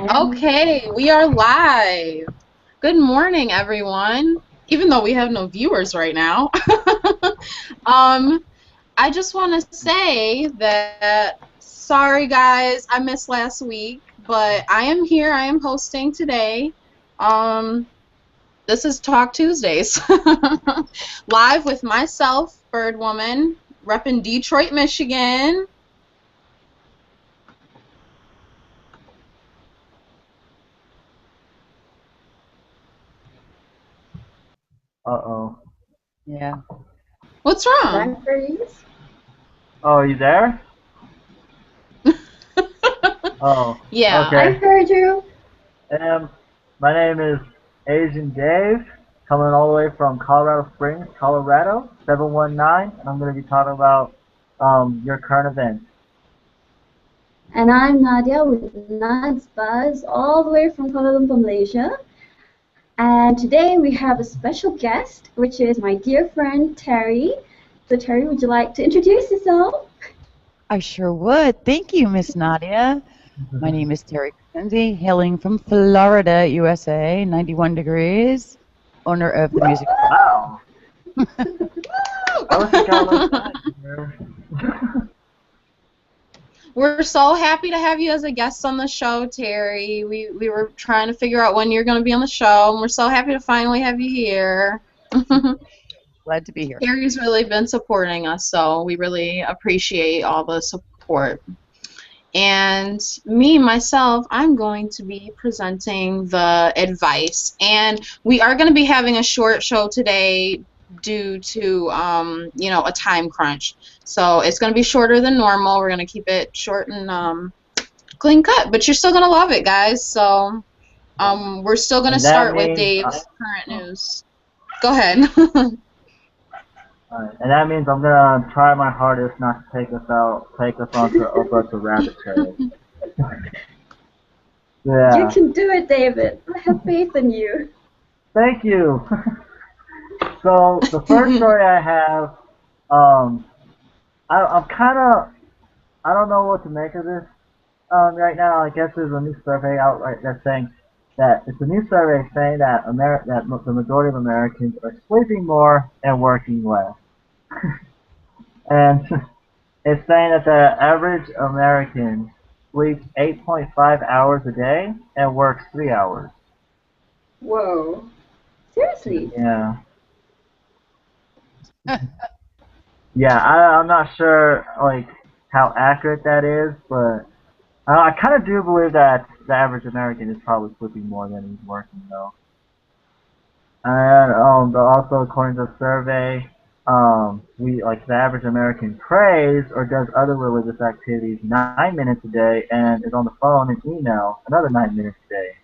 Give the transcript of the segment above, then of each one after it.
Okay, we are live. Good morning, everyone. Even though we have no viewers right now. um, I just want to say that sorry guys, I missed last week, but I am here. I am hosting today. Um, this is Talk Tuesdays. Live with myself, Bird Woman, repping Detroit, Michigan. Uh-oh. Yeah. What's wrong? Time freeze. Oh, are you there? Oh, Yeah. I okay. heard you. Um, my name is AsianDave, coming all the way from Colorado Springs, Colorado, 719, and I'm going to be talking about your current events. And I'm Nadia with Nad's Buzz, all the way from Kuala Lumpur, Malaysia. And today we have a special guest, which is my dear friend Terrie. So Terrie, would you like to introduce yourself? I sure would. Thank you, Miss Nadia. My name is Terrie Crescenzi, hailing from Florida, USA, 91 degrees, owner of the music. Wow. I wish I got like that here. We're so happy to have you as a guest on the show, Terrie. We were trying to figure out when you're going to be on the show, and we're so happy to finally have you here. Glad to be here. Terrie's really been supporting us, so we really appreciate all the support. And me, myself, I'm going to be presenting the advice. And we are going to be having a short show today due to, a time crunch. So it's going to be shorter than normal. We're going to keep it short and clean cut. But you're still going to love it, guys. So we're still going to And that start with means, Dave's current news. Go ahead. alright, and that means I'm going to try my hardest not to take us onto a bunch of rabbit trails. You Yeah. can do it, David. I have faith in you. Thank you. So the first story I have, I'm kind of, I don't know what to make of this right now. I guess there's a new survey out right that's saying that it's a new survey saying that the majority of Americans are sleeping more and working less, and it's saying that the average American sleeps 8.5 hours a day and works 3 hours. Whoa. Seriously? Yeah. Yeah, I'm not sure like how accurate that is, but I kind of do believe that the average American is probably sleeping more than he's working though. And also according to the survey, we like the average American prays or does other religious activities 9 minutes a day and is on the phone and email another 9 minutes a day.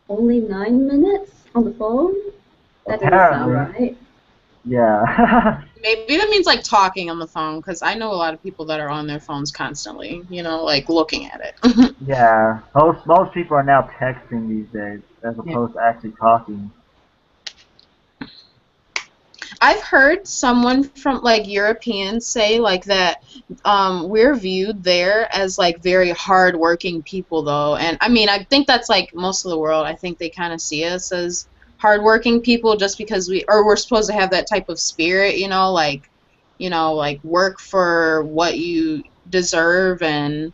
Only 9 minutes on the phone? That doesn't sound Apparently, right. yeah. Maybe that means like talking on the phone, because I know a lot of people that are on their phones constantly, like looking at it. Yeah, most people are now texting these days as opposed to actually talking. I've heard someone from like Europeans say like that we're viewed there as like very hardworking people though, and I mean I think that's like most of the world. I think they kind of see us as hardworking people just because we're supposed to have that type of spirit, like work for what you deserve, and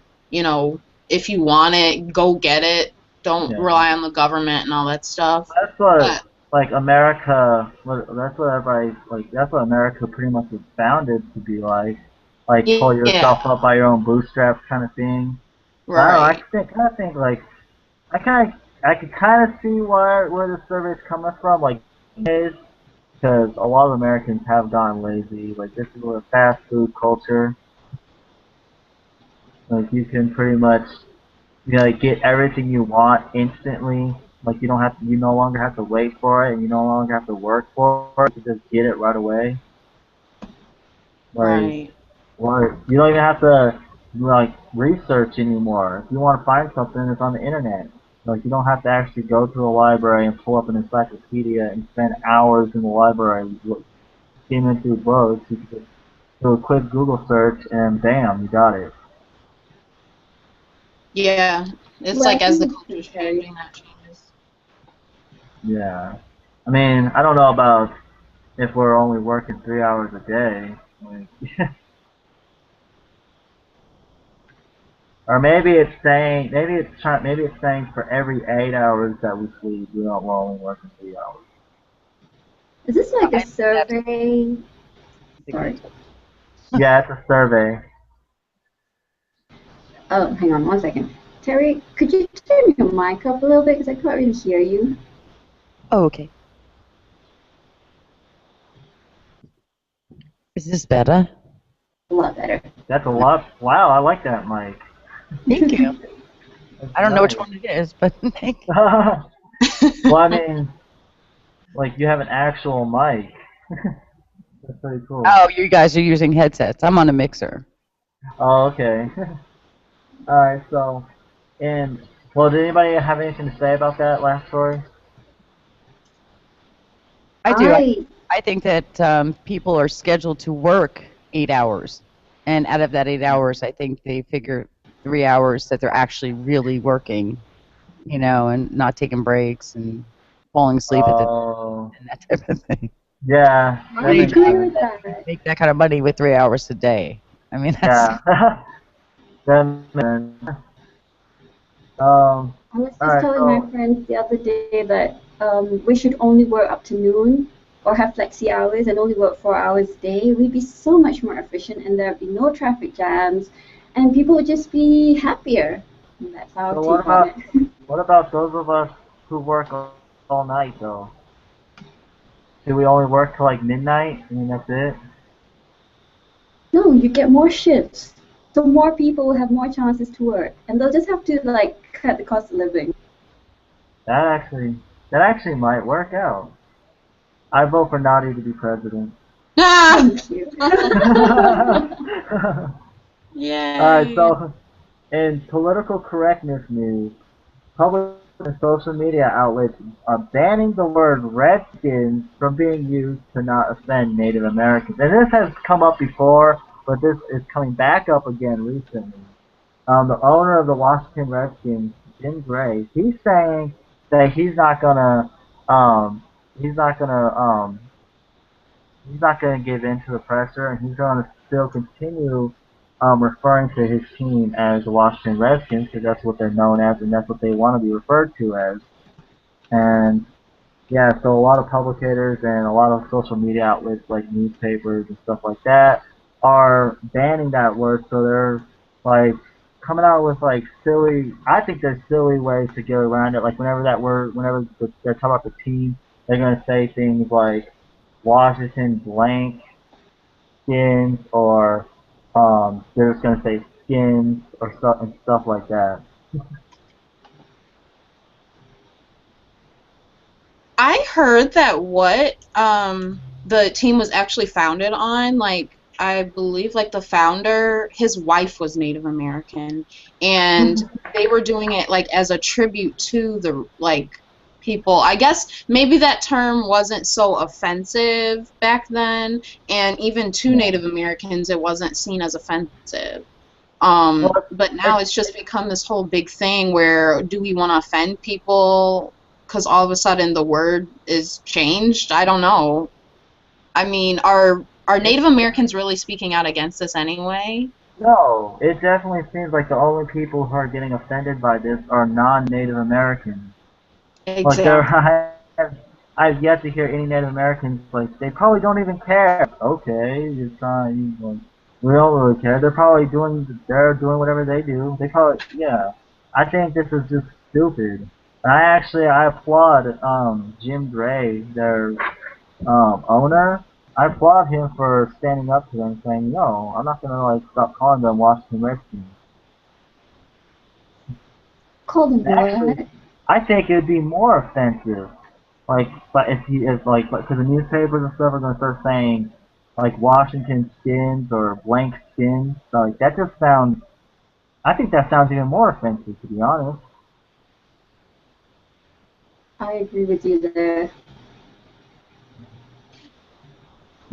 if you want it, go get it. Don't Yeah. rely on the government and all that stuff. That's what But like America. That's what everybody like. That's what America pretty much was founded to be like. Like pull yeah, yourself up by your own bootstraps kind of thing. But I don't know. right. I think like I could kind of see where the survey's coming from. Like, because a lot of Americans have gone lazy. Like this is a fast food culture. Like you can pretty much like get everything you want instantly. Like you no longer have to wait for it, and you no longer have to work for it. You just get it right away. Like, Right. or you don't even have to like research anymore. If you want to find something, it's on the internet. Like you don't have to actually go to the library and pull up an encyclopedia and spend hours in the library skimming through books. You can just do a quick Google search and bam, you got it. Yeah, it's Well, I like as the think culture's changing, that changes. Yeah. I mean, I don't know about if we're only working 3 hours a day. Like, or maybe it's saying for every 8 hours that we sleep, we're only working 3 hours. is this like a I survey? Sorry. Yeah, it's a survey. Oh, hang on one second. Terry, could you turn your mic up a little bit because I can't really hear you. Oh, okay. Is this better? A lot better. That's a lot. Wow, I like that, Mike. Thank you. That's I don't know which nice. one it is, but thank you. Well, I mean, like you have an actual mic. That's pretty cool. Oh, you guys are using headsets. I'm on a mixer. Oh, okay. All right. So, and well, did anybody have anything to say about that last story? I do. I I think that people are scheduled to work 8 hours, and out of that 8 hours, I think they figure 3 hours that they're actually really working, and not taking breaks and falling asleep at the Oh, and that type of thing. yeah, that I makes agree sense. with that. Make that kind of money with 3 hours a day. I mean, that's Yeah, that makes sense. I was All just right. telling my So, friends the other day that we should only work up to noon or have flexi hours and only work 4 hours a day. We'd be so much more efficient and there'd be no traffic jams and people would just be happier. And that's our so take on it. what about those of us who work all night though? Do we only work till like midnight? I mean, that's it. No, you get more shifts. So more people will have more chances to work and they'll just have to like cut the cost of living. That actually, that actually might work out. I vote for Nadia to be president. Ah! Thank you. Alright, Yay. so in political correctness news, public and social media outlets are banning the word Redskins from being used to not offend Native Americans. And this has come up before, but this is coming back up again recently. The owner of the Washington Redskins, Jim Gray, he's saying that um, he's not gonna, he's not going to give in to the pressure, and he's going to still continue referring to his team as the Washington Redskins because that's what they're known as, and that's what they want to be referred to as. And yeah, so a lot of publicators and a lot of social media outlets like newspapers and stuff like that are banning that word. So they're like coming out with like silly. I think there's silly ways to get around it. Like whenever they're talking about the team, they're gonna say things like Washington blank skins, or they're just gonna say skins or stuff like that. I heard that what the team was actually founded on, like I believe like the founder, his wife was Native American, and they were doing it like as a tribute to the like people. I guess maybe that term wasn't so offensive back then, and even to Yeah. Native Americans it wasn't seen as offensive. Well, But now it's it's just become this whole big thing where do we want to offend people because all of a sudden the word is changed? I don't know. I mean, are Native Americans really speaking out against this anyway? no, it definitely seems like the only people who are getting offended by this are non-Native Americans. Like Exactly. I've yet to hear any Native Americans like they probably don't even care. Okay, you're trying. Like, we don't really care. They're doing whatever they do. They probably yeah. I think this is just stupid. And I applaud Jim Gray, their owner. I applaud him for standing up to them, saying no, I'm not gonna like stop calling them Washington Redskins. Call them Actually, what? I think it would be more offensive. Like, but because the newspapers and stuff are gonna start saying like Washington skins or blank skins, so, like that just sounds. I think that sounds even more offensive, to be honest. I agree with you there.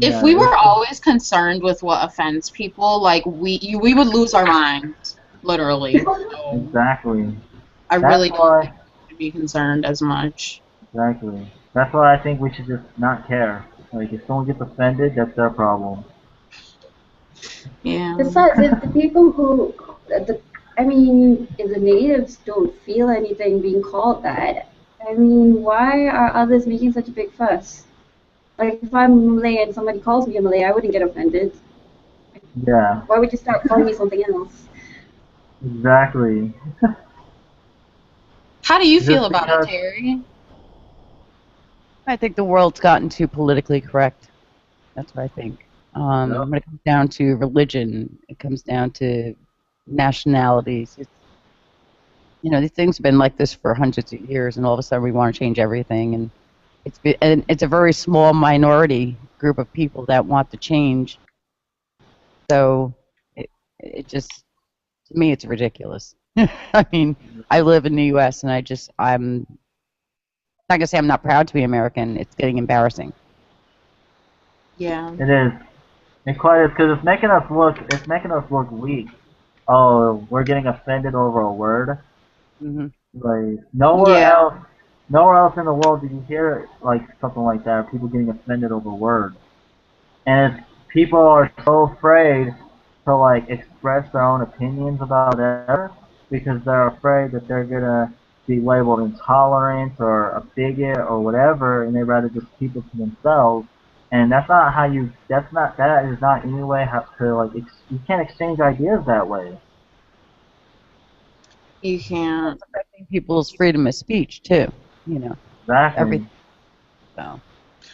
If Yeah, we were always concerned with what offends people, like we would lose our minds. literally. So Exactly. I That's really don't why. think we should be concerned as much. Exactly. That's why I think we should just not care. Like, if someone gets offended, that's their problem. Yeah. Besides, if the people who, I mean, if the natives don't feel anything being called that, I mean, why are others making such a big fuss? Like, if I'm Malay and somebody calls me a Malay, I wouldn't get offended. Yeah. Why would you start calling me something else? Exactly. How do you feel Just about it, because. Terry? I think the world's gotten too politically correct. That's what I think. Yep. When it comes down to religion, it comes down to nationalities. It's, these things have been like this for hundreds of years, and all of a sudden we want to change everything. And it's a very small minority group of people that want to change. So it just, to me, it's ridiculous. I mean, I live in the U.S. and I'm not gonna say I'm not proud to be American. It's getting embarrassing. Yeah. It is. It quite is, because it's making us look weak. Oh, we're getting offended over a word. Hmm. Like, Yeah. nowhere else in the world do you hear, like, something like that, people getting offended over words. And people are so afraid to, like, express their own opinions about it because they're afraid that they're gonna be labeled intolerant or a bigot or whatever, and they'd rather just keep it to themselves. And that is not any way how to, like, you can't exchange ideas that way. You can't. It's affecting people's freedom of speech too. Exactly. Everything. So.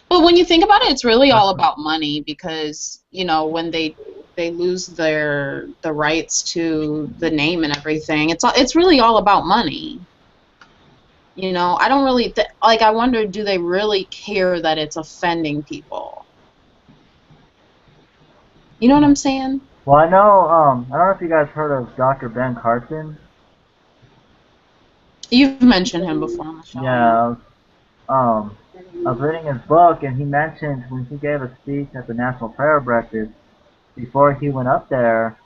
But when you think about it, it's really all about money because, when they lose the rights to the name and everything, it's really all about money. I don't really like. I wonder, do they really care that it's offending people? You know what I'm saying? Well, I don't know if you guys heard of Dr. Ben Carson. You've mentioned him before on the show, I know. Yeah, um, I was reading his book, and he mentioned when he gave a speech at the National Prayer Breakfast, before he went up there,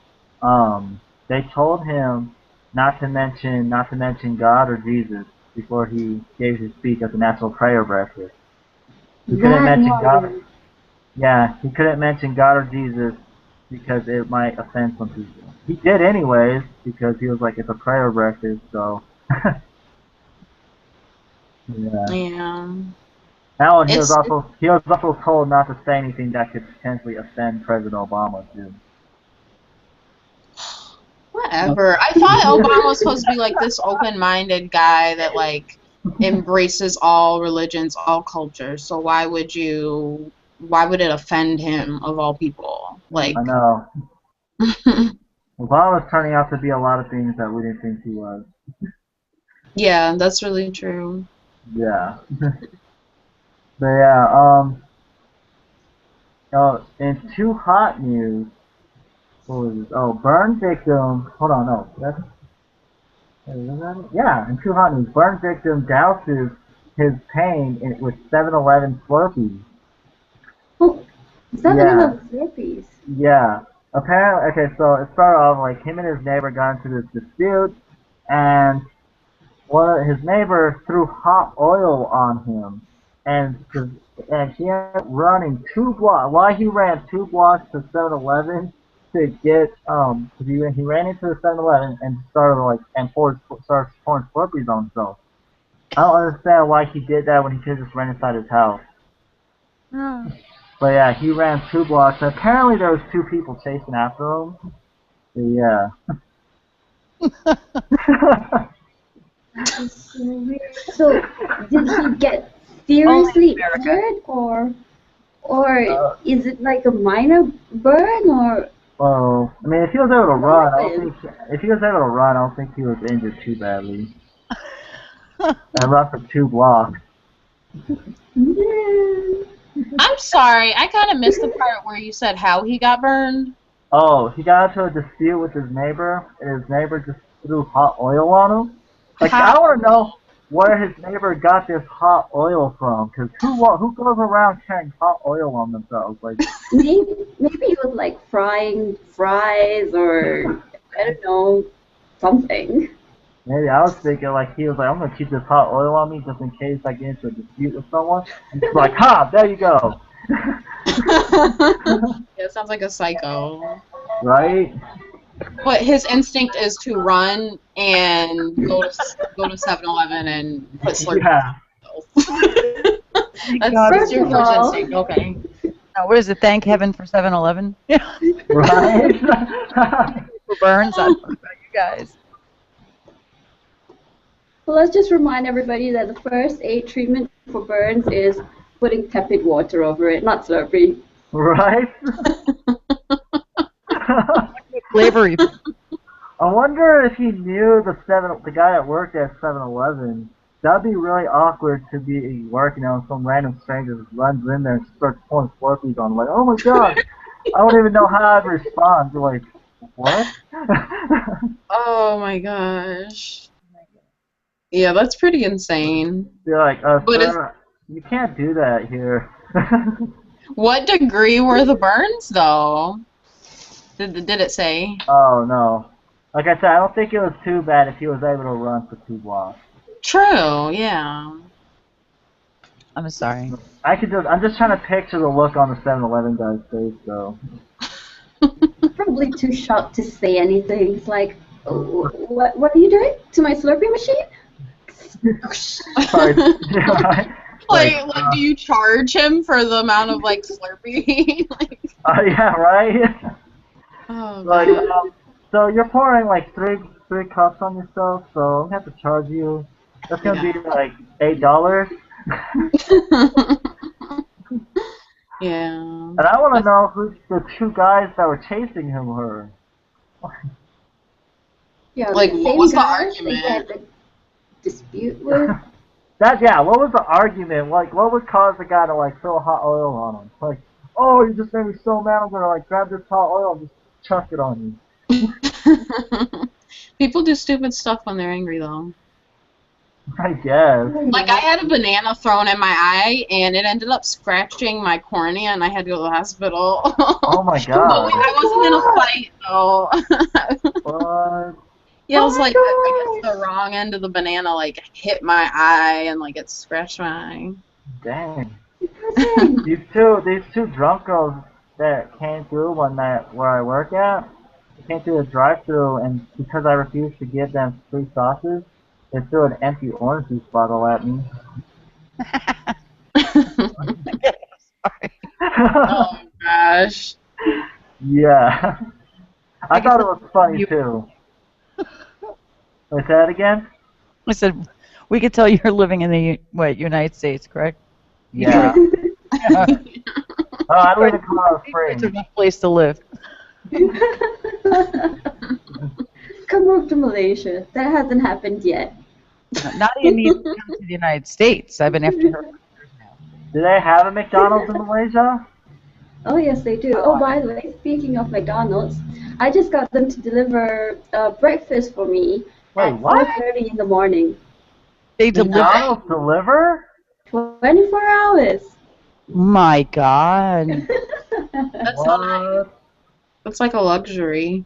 they told him not to mention God or Jesus before he gave his speech at the National Prayer Breakfast. He couldn't That mention God. one. Yeah, he couldn't mention God or Jesus because it might offend some people. He did anyways because he was like, it's a prayer breakfast, so yeah. Yeah. Now, and It's he was also told not to say anything that could potentially offend President Obama too. whatever. I thought Obama was supposed to be like this open-minded guy that like embraces all religions, all cultures. So why would it offend him of all people? I Like know. Obama's turning out to be a lot of things that we didn't think he was. yeah, that's really true. Yeah. But yeah, in too hot news, what was this? Oh, burn victim. Hold on, no, is that it? Yeah, in too hot news, burn victim douses his pain with 7-Eleven Slurpees. Oh, Yeah, 7-Eleven Slurpees. yeah. Apparently, okay, so it started off like him and his neighbor got into this dispute, and his neighbor threw hot oil on him, and he ended up running 2 blocks. Why he ran 2 blocks to 7-Eleven to get 'cause he ran into the 7-Eleven and started pouring Slurpees on himself. I don't understand why he did that when he could have just ran inside his house. But yeah, he ran 2 blocks. Apparently there was 2 people chasing after him. But yeah. That is so weird. So, did he get Only in seriously America. injured, or uh, is it like a minor burn, or Well, I mean, if he was able to what run, happened? I don't think he was injured too badly. And run for 2 blocks. Yeah. I'm sorry, I kind of missed the part where you said how he got burned. Oh, he got into a dispute with his neighbor, and his neighbor just threw hot oil on him. Like, I How? want to know where his neighbor got this hot oil from, because who goes around carrying hot oil on themselves? Like, Maybe he was like frying fries, or I don't know. something. Maybe I was thinking like he was like, I'm gonna keep this hot oil on me just in case I get into a dispute with someone. And it's like, ha, there you go. Yeah, it sounds like a psycho. Right? But his instinct is to run and go to 7-Eleven and put Slurpee. Yeah. That's your First of first all- instinct. Okay. What is it? Thank heaven for 7-Eleven. Yeah. Right? For Burns. I don't know about you guys. Well, let's just remind everybody that the first aid treatment for burns is putting tepid water over it, not Slurpee. Right? Flavor. I wonder if he knew the guy that worked at 7-Eleven. That'd be really awkward to be working on some random stranger just runs in there and starts pulling Slurpees on him. Like, oh my god, I don't even know how I'd respond. You're like, what? Oh my gosh. Yeah, that's pretty insane. You're like, But sir, you can't do that here. What degree were the burns, though? Did it say? Oh no. Like I said, I don't think it was too bad if he was able to run for 2 blocks. True, yeah. I'm sorry. I'm just trying to picture the look on the 7-Eleven guy's face, though. Probably too shocked to say anything. It's like, oh, what are you doing to my Slurpee machine? Sorry. Like, do you charge him for the amount of, like, Slurpee? Like, Yeah, right? oh, Like, God. so you're pouring like three cups on yourself, so I'm gonna have to charge you. That's gonna be like $8. Yeah. And I want to know who the 2 guys that were chasing him were. Yeah, Like, the what same was the guys that argument? he had the dispute with. What was the argument? Like, what would cause the guy to like throw hot oil on him? Like, oh, you just made me so mad. I'm gonna like grab this hot oil and just chuck it on you. People do stupid stuff when they're angry, though. I guess. Like, I had a banana thrown in my eye, and it ended up scratching my cornea, and I had to go to the hospital. Oh my But god. I wasn't in a fight, though. What? Yeah, I was Oh my like, I guess the wrong end of the banana, like, hit my eye, and, like, it scratched my eye. Dang. Person. These two drunk girls that came through one night where I work at, they came through the drive-thru, and because I refused to give them free sauces, they threw an empty orange juice bottle at me. Sorry. Oh, gosh. Yeah. I thought it was funny too. Wait, say that again? I said, we could tell you're living in the United States, correct? Yeah. Yeah. Oh, I live in Colorado It's Springs. a rough place to live. Come move to Malaysia. That hasn't happened yet. Nadia needs to come to the United States. I've been after her for years now. Do they have a McDonald's in Malaysia? Oh, yes, they do. Oh, by the way, speaking of McDonald's, I just got them to deliver breakfast for me Wait, at what? 4:30 in the morning. They deliver. McDonald's deliver? 24 hours. My God. That's not, that's like a luxury.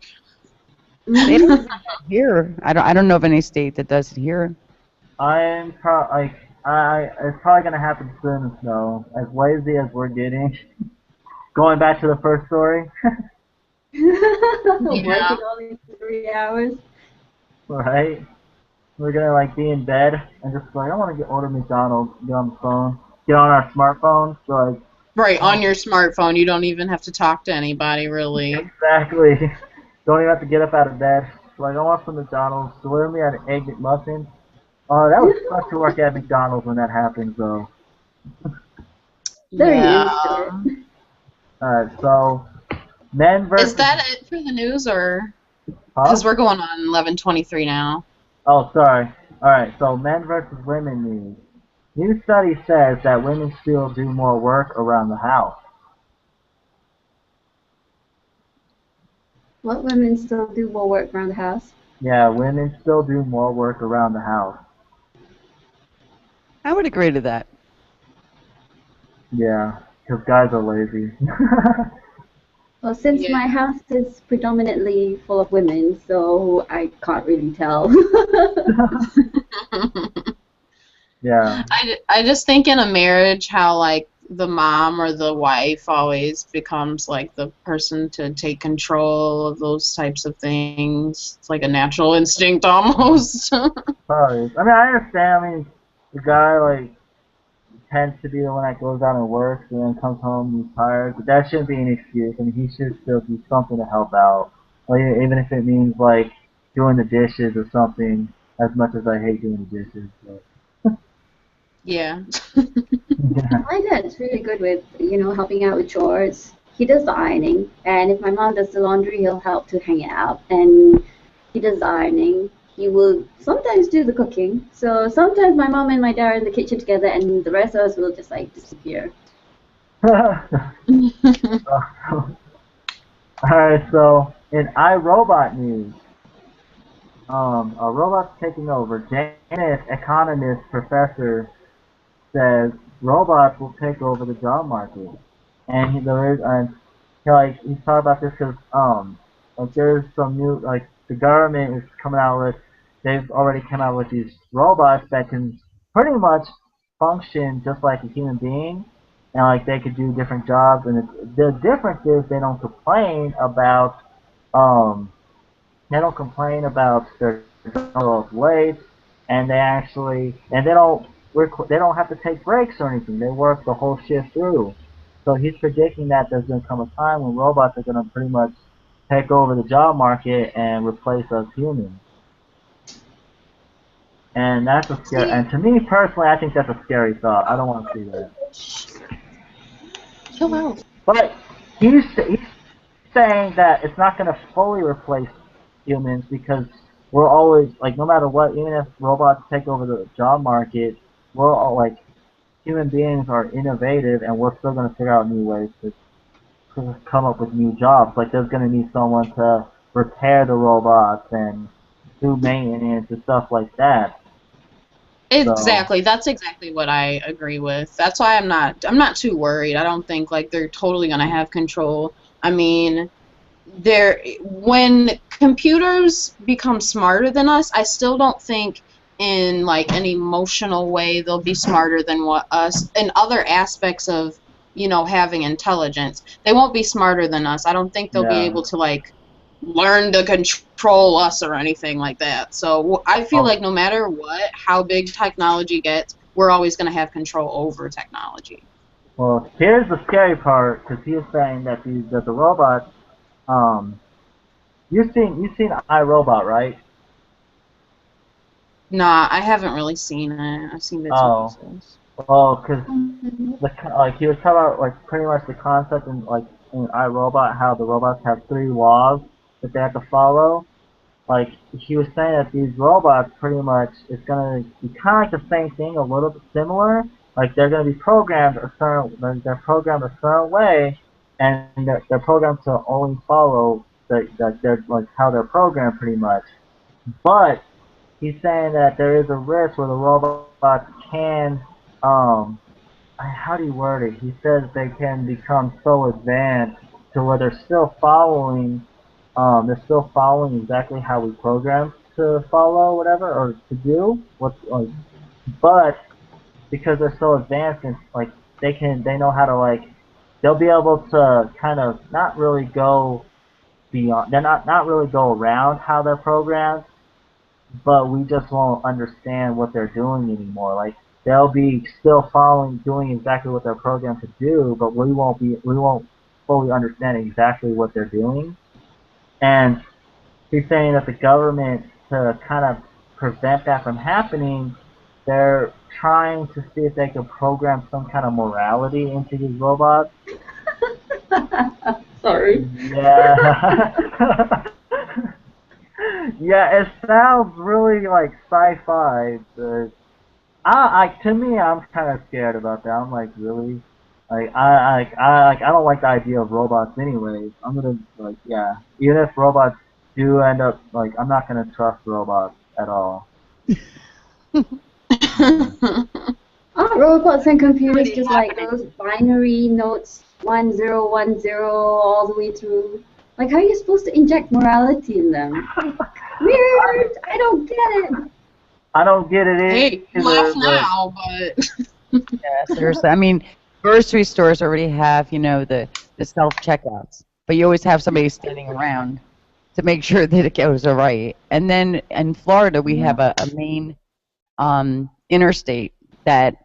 They don't do that here. I don't know of any state that does it here. It's probably gonna happen soon, though. As lazy as we're getting. Going back to the first story. Working only 3 hours. Right? We're gonna like be in bed and just like, I want to order McDonald's, get on the phone, get on our smartphones, so like. Right, on your smartphone. You don't even have to talk to anybody, really. Exactly. Don't even have to get up out of bed. Like, I want some McDonald's. Deliver me an egg McMuffin. Oh, that was fun to work at McDonald's when that happens, though. Very Yeah. instant. Alright, so men versus. Is that it for the news, or? Huh? Because we're going on 11:23 now. Oh, sorry. Alright, so men versus women news. New study says that women still do more work around the house. What women still do more work around the house? Yeah, women still do more work around the house. I would agree to that. Yeah, because guys are lazy. Well, since Yeah. my house is predominantly full of women, so I can't really tell. Yeah. I just think in a marriage how like the mom or the wife always becomes like the person to take control of those types of things. It's like a natural instinct almost. Probably. I mean, I understand. I mean, the guy like tends to be the one that goes out and works and then comes home and he's tired. But that shouldn't be an excuse. I mean, he should still do something to help out. Like, even if it means like doing the dishes or something. As much as I hate doing the dishes, but Yeah. yeah. My dad's really good with, helping out with chores. He does the ironing, and if my mom does the laundry, he'll help to hang it out. And he does the ironing. He will sometimes do the cooking. So sometimes my mom and my dad are in the kitchen together, and the rest of us will just like disappear. Alright, so in iRobot news, a robot's taking over. Janus, economist professor, says robots will take over the job market. And he's talking about this because like there's some new like the government is coming out with they've already come out with these robots that can pretty much function just like a human being, and like they could do different jobs. And the difference is um they don't complain about their job late, and they don't have to take breaks or anything. They work the whole shift through. So he's predicting that there's going to come a time when robots are going to pretty much take over the job market and replace us humans. And that's a scary. See, And to me personally, I think that's a scary thought. I don't want to see that. chill out. But he's saying that it's not going to fully replace humans because we're always like no matter what, even if robots take over the job market, we're all like human beings are innovative and we're still going to figure out new ways to come up with new jobs. Like there's going to need someone to repair the robots and do maintenance and stuff like that. So Exactly. That's exactly what I agree with. That's why I'm not too worried. I don't think like they're totally gonna have control. I mean, when computers become smarter than us, I still don't think in like an emotional way they'll be smarter than what us in other aspects of, having intelligence. They won't be smarter than us. I don't think they'll be yeah. able to like learn to control us or anything like that. So I feel Oh, like no matter what, how big technology gets, we're always going to have control over technology. well, here's the scary part because he was saying that the robots. Um, you've seen iRobot, right? Nah, I haven't really seen it. I've seen bits and Oh, pieces. oh, because like he was talking about like pretty much the concept in iRobot how the robots have three laws that they have to follow. Like he was saying that these robots pretty much it's gonna be kind of like the same thing, a little bit similar. Like they're gonna be programmed they're programmed a certain way, and they're programmed to only follow they're like how they're programmed pretty much. But he's saying that there is a risk where the robots can um how do you word it? He says they can become so advanced to where they're still following exactly how we program to follow whatever or to do what like but because they're so advanced and like they know how to like they'll be able to kind of not really go beyond they're not really go around how they're programmed, but we just won't understand what they're doing anymore. Like they'll be still following, doing exactly what they're programmed to do, but we won't fully understand exactly what they're doing. And he's saying that the government, to kind of prevent that from happening, they're trying to see if they can program some kind of morality into these robots. Sorry. Yeah. Yeah, it sounds really like sci-fi, but to me, I'm kind of scared about that. I'm like, really? I don't like the idea of robots anyways. I'm gonna, like, yeah. Even if robots do end up, like, I'm not gonna trust robots at all. Yeah. Aren't robots and computers Already just like happening. those binary notes 1010 all the way through. Like, how are you supposed to inject morality in them? Like, weird. I don't get it. I don't get it Hey, you laugh either, but now, but Yeah, seriously. I mean, grocery stores already have, the self checkouts, but you always have somebody standing around to make sure that it goes all right. And then in Florida, we have a main interstate that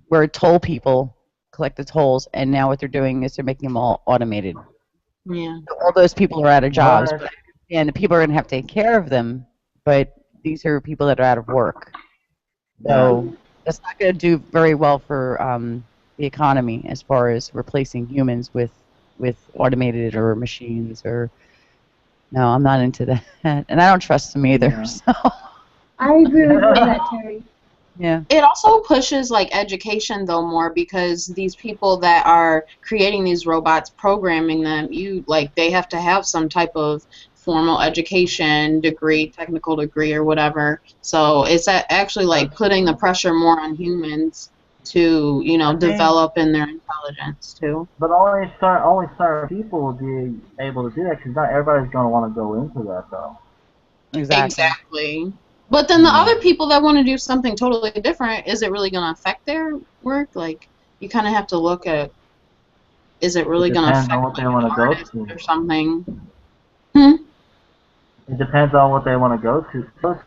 where toll people collect the tolls, and now what they're doing is they're making them all automated. yeah. So all those people are out of jobs, what? and the people are going to have to take care of them, but these are people that are out of work. So that's not going to do very well for the economy as far as replacing humans with automated or machines or no, I'm not into that, and I don't trust them either. Yeah. So I agree with you on that, Terry. yeah, It also pushes like education though more because these people that are creating these robots, programming them, they have to have some type of formal education degree, technical degree or whatever. So it's actually like putting the pressure more on humans to, I think, develop in their intelligence too. but only certain people will be able to do that because not everybody's going to want to go into that though. exactly. Exactly. But then the other people that want to do something totally different, is it really going to affect their work? Like, you kind of have to look at, is it really It going to depends on affect what they like, want an to go artist to. or something? Hmm? It depends on what they want to go to,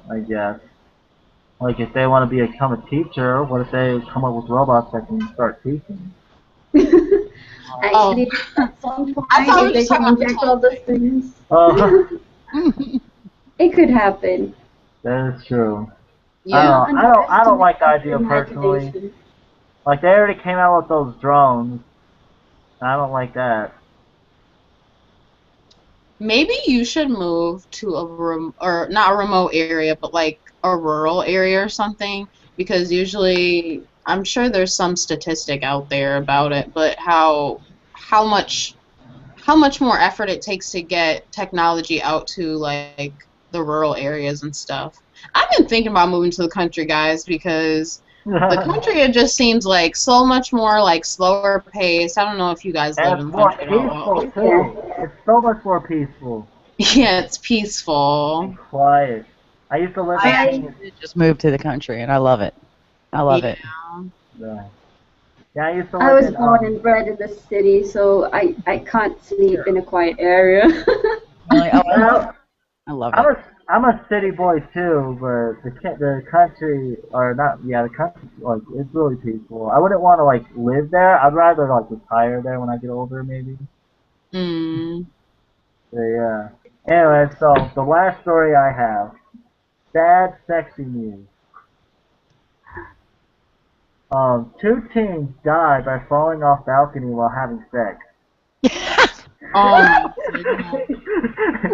I guess. Like if they want to become a teacher, what if they come up with robots that can start teaching? Oh, Actually, at some point, I thought we if were they just can talking about the inject all toll. those things, Oh, it could happen. that is true. I Yeah. don't know. I don't Underestimate like the idea human personally. imagination. Like they already came out with those drones. I don't like that. Maybe you should move to or not a remote area, but like a rural area or something, because usually I'm sure there's some statistic out there about it, but how much how much more effort it takes to get technology out to like the rural areas and stuff. I've been thinking about moving to the country, guys, because the country it just seems like so much more like slower pace. I don't know if you guys live And in it's the more country at peaceful all. Yeah. too. It's so much more peaceful Yeah, it's and peaceful. quiet. I used to live I in I Phoenix. actually just moved to the country, and I love it. I love Yeah. it. Yeah, yeah, I used to I live was in born and bred in the city, so I can't sleep in a quiet area. Really, oh, Well, I love I'm it. a city boy too, but the country or not? Yeah, the country like it's really peaceful. I wouldn't want to like live there. I'd rather like retire there when I get older, maybe. Mm. So, yeah. Anyway, so the last story I have, sad, sexy news. Two teens died by falling off balcony while having sex. Oh my goodness.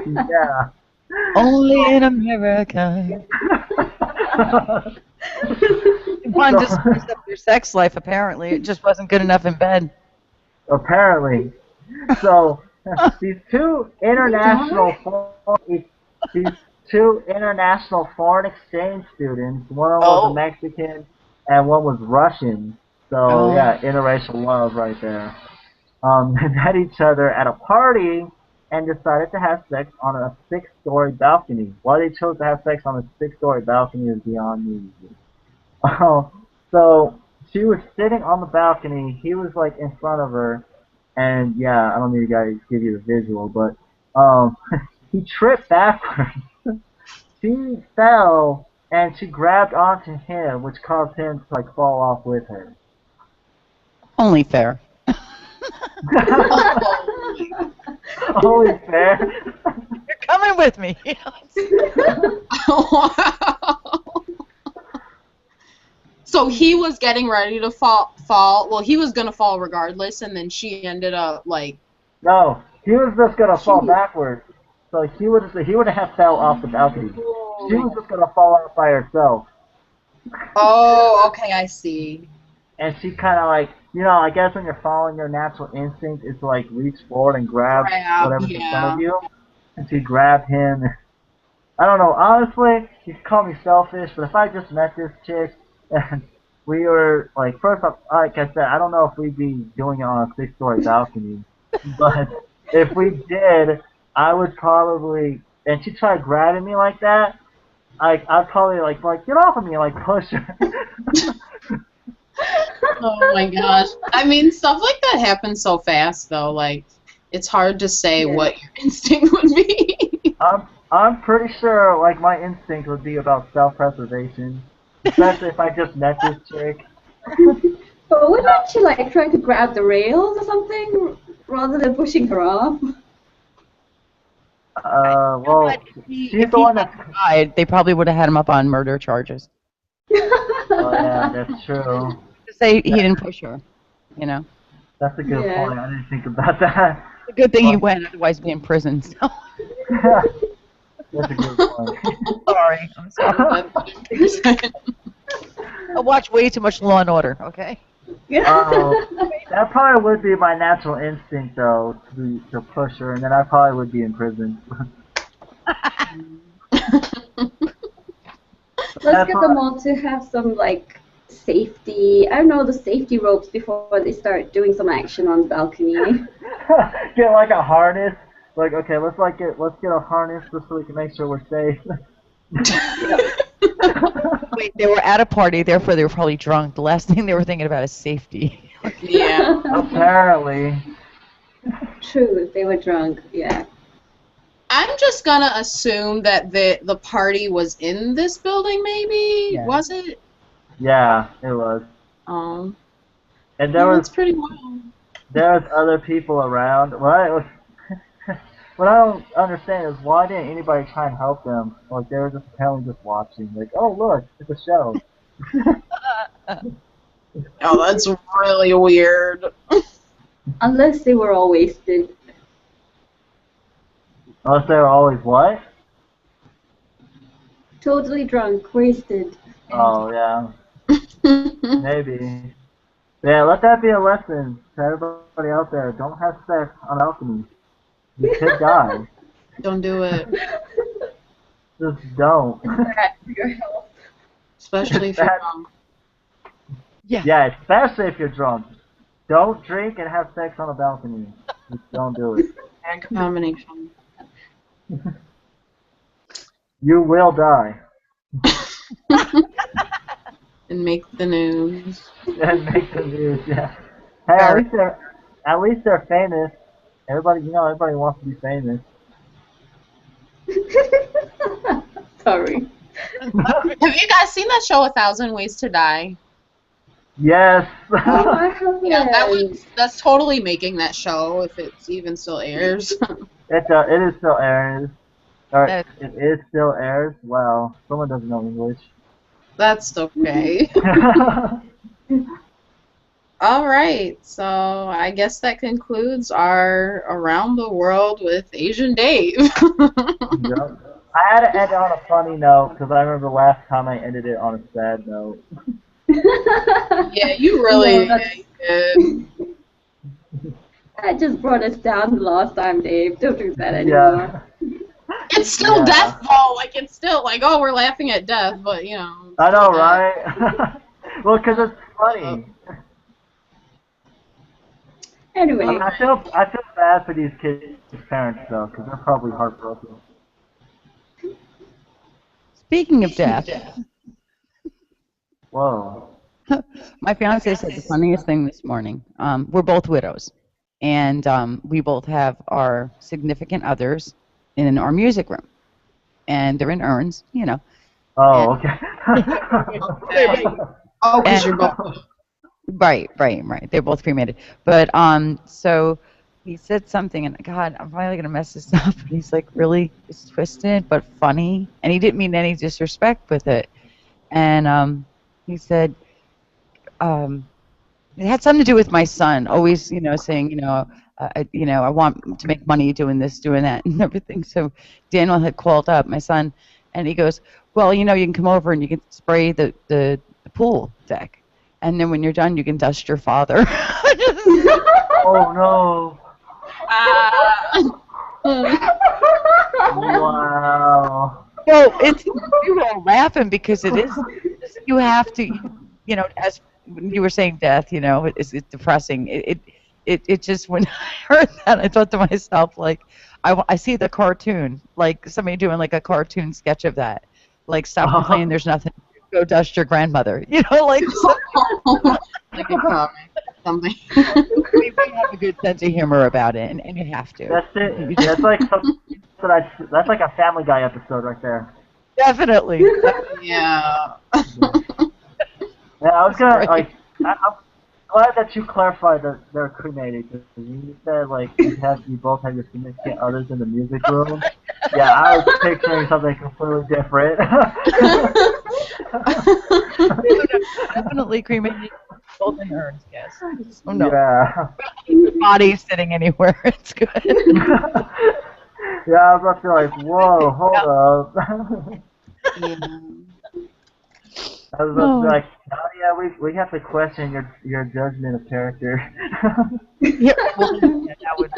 Yeah. Only in America. They wanted to So, spice up their sex life. Apparently, it just wasn't good enough in bed. apparently. So these two Die? international these two international foreign exchange students, one was a Oh, Mexican and one was Russian. So oh, yeah, interracial love right there. They met each other at a party and decided to have sex on a six-story balcony. Why they chose to have sex on a six-story balcony is beyond me. So she was sitting on the balcony. He was like in front of her, and yeah, I don't need to guys give you the visual, but he tripped backwards. She fell and she grabbed onto him, which caused him to like fall off with her. only fair. Only fair. You're coming with me. Wow. So he was getting ready to fall. Well, he was gonna fall regardless, and then she ended up like. No, he was just gonna fall Jeez. backwards. So he would have fell off the balcony. She was just gonna fall off by herself. Oh, okay, I see. And she kind of like, I guess when you're following your natural instinct is to like reach forward and grab Grab, whatever's in front yeah. of you. And she grabbed him. I don't know. Honestly, you can call me selfish, but if I just met this chick and we were like, first off, like I said, I don't know if we'd be doing it on a 6-story balcony, but if we did, I would probably, and she tried grabbing me like that, I'd probably like get off of me and like push her. Oh my gosh. I mean, stuff like that happens so fast, though. Like, it's hard to say Yeah. what your instinct would be. I'm pretty sure like my instinct would be about self-preservation, especially if I just met this chick. But wouldn't you like try to grab the rails or something rather than pushing her off? Well, If she's he the one that's. died, they probably would have had him up on murder charges. Oh yeah, that's true. Say he didn't push her, you know. That's a good Yeah. point. I didn't think about that. It's a good thing he went, otherwise he'd be in prison. So. That's a good point. Sorry. I'm sorry. I watch way too much Law and Order. Okay. That probably would be my natural instinct, though, to push her, and then I probably would be in prison. Let's get them all to have some like safety. I don't know, the safety ropes before they start doing some action on the balcony. Get like a harness. Like, okay, let's get a harness just so we can make sure we're safe. Wait, they were at a party, therefore they were probably drunk. The last thing they were thinking about is safety. Yeah. Apparently. True, if they were drunk, yeah. I'm just gonna assume that the party was in this building, maybe? Yeah. Was it? Yeah, it was. Oh. And That's pretty wild. there was other people around. What I don't understand is why didn't anybody try and help them? Like they were just apparently just watching. Like, oh look, it's a show. Oh, that's really weird. Unless they were all wasted. Unless they were always what? Totally drunk, wasted. Oh yeah, maybe. Yeah, let that be a lesson to everybody out there. Don't have sex on balconies. You could die. Don't do it. Just don't. Bad for your health. Especially if you're drunk. Yeah, especially if you're drunk. Don't drink and have sex on a balcony. Just don't do it. Bad combination. You will die. And make the news. And make the news, yeah. Hey, at least they're famous. Everybody wants to be famous. Sorry. Have you guys seen that show, 1,000 Ways to Die? Yes. Oh, I haven't. Yeah, that's totally making that show, if it even still airs. It is still airs. Or it is still airs. Wow, someone doesn't know English. That's okay. All right, so I guess that concludes our Around the World with AsianDave. Yep. I had to end it on a funny note because I remember last time I ended it on a sad note. Yeah, you really did. That just brought us down the last time, Dave. Don't do that anymore. Yeah. It's still death, though. Like, it's still like, oh, we're laughing at death, but, you know. I know, right? Well, because it's funny. Anyway. I feel bad for these kids' parents, though, because they're probably heartbroken. Speaking of death, Whoa. my fiance said the funniest thing this morning. We're both widows, and we both have our significant others in our music room, and they're in urns, you know. Oh, okay. Oh, because you're both. Right. They're both cremated. But so he said something, and God, I'm probably gonna mess this up. He's like really it's twisted but funny, and he didn't mean any disrespect with it. And he said it had something to do with my son. Always, you know, saying, I want to make money doing this, doing that, and everything. So Daniel had called up my son, and he goes, well, you can come over and you can spray the pool deck. And then when you're done, you can dust your father. Oh, no. Wow. Well, we were all laughing because it is. You have to. you know, as you were saying, death, you know, it's depressing. It just, when I heard that, I thought to myself, like, I see the cartoon, like somebody doing like a cartoon sketch of that. Like, stop complaining, there's nothing. Go dust your grandmother. You know, like, Like a comic, something. we have a good sense of humor about it, and you have to. That's it. That's like that's like a Family Guy episode right there. Definitely. Yeah. Yeah, I was gonna Right. like. I'm glad that you clarified that they're cremated because you said like you both have your significant others in the music room. Yeah, I was picturing something completely different. Definitely cremated, both in urns, yes. Oh no, Yeah. body sitting anywhere, it's good. Yeah, I was about to be like, whoa, hold up. Yeah. I was about to be like, oh yeah, we have to question your judgment of character. Yeah, well, yeah, that would.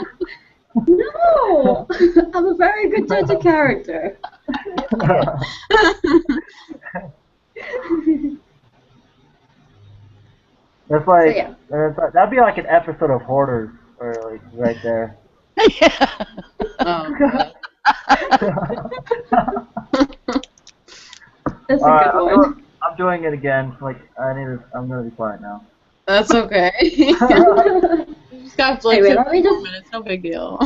No, I'm a very good judge of character. It's like, yeah. it's like that'd be like an episode of Hoarders, or like right there. Yeah. Oh, God. That's a Alright, good one. I'm doing it again. Like I'm gonna be quiet now. That's okay. You just got like Anyway, 15 let me just- minutes, no big deal.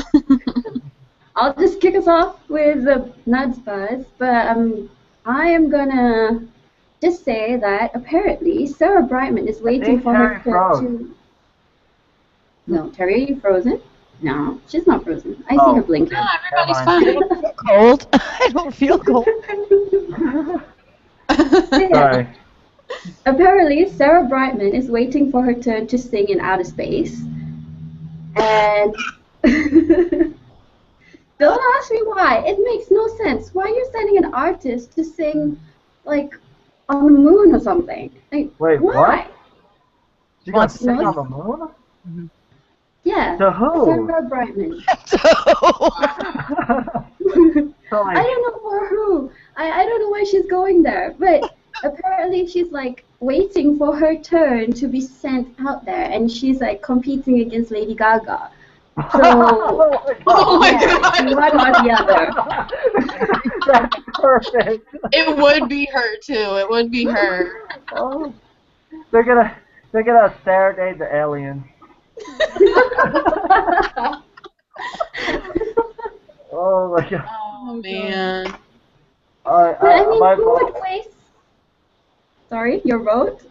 I'll just kick us off with the nuts buzz, but I am gonna just say that apparently Sarah Brightman is waiting for her Terrie froze. to. No, Terrie, are you frozen? No, she's not frozen. I see Oh. her blinking. No, everybody's Never fine. Cold. I don't feel cold. Sorry. Apparently, Sarah Brightman is waiting for her turn to sing in outer space. And don't ask me why. It makes no sense. Why are you sending an artist to sing, like, on the moon or something? Like, Wait, why? what? She got Wants to sing sing? on the moon? Yeah. To who? Sarah Brightman. So I like, don't know for who. I don't know why she's going there, but apparently she's like waiting for her turn to be sent out there, and she's like competing against Lady Gaga. So Oh my yeah, God. one or the other. that's perfect. It would be her too. It would be her. Oh, they're gonna serenade the aliens. Oh my god. Oh man. But I mean, My who would vote, waste? Sorry, your vote?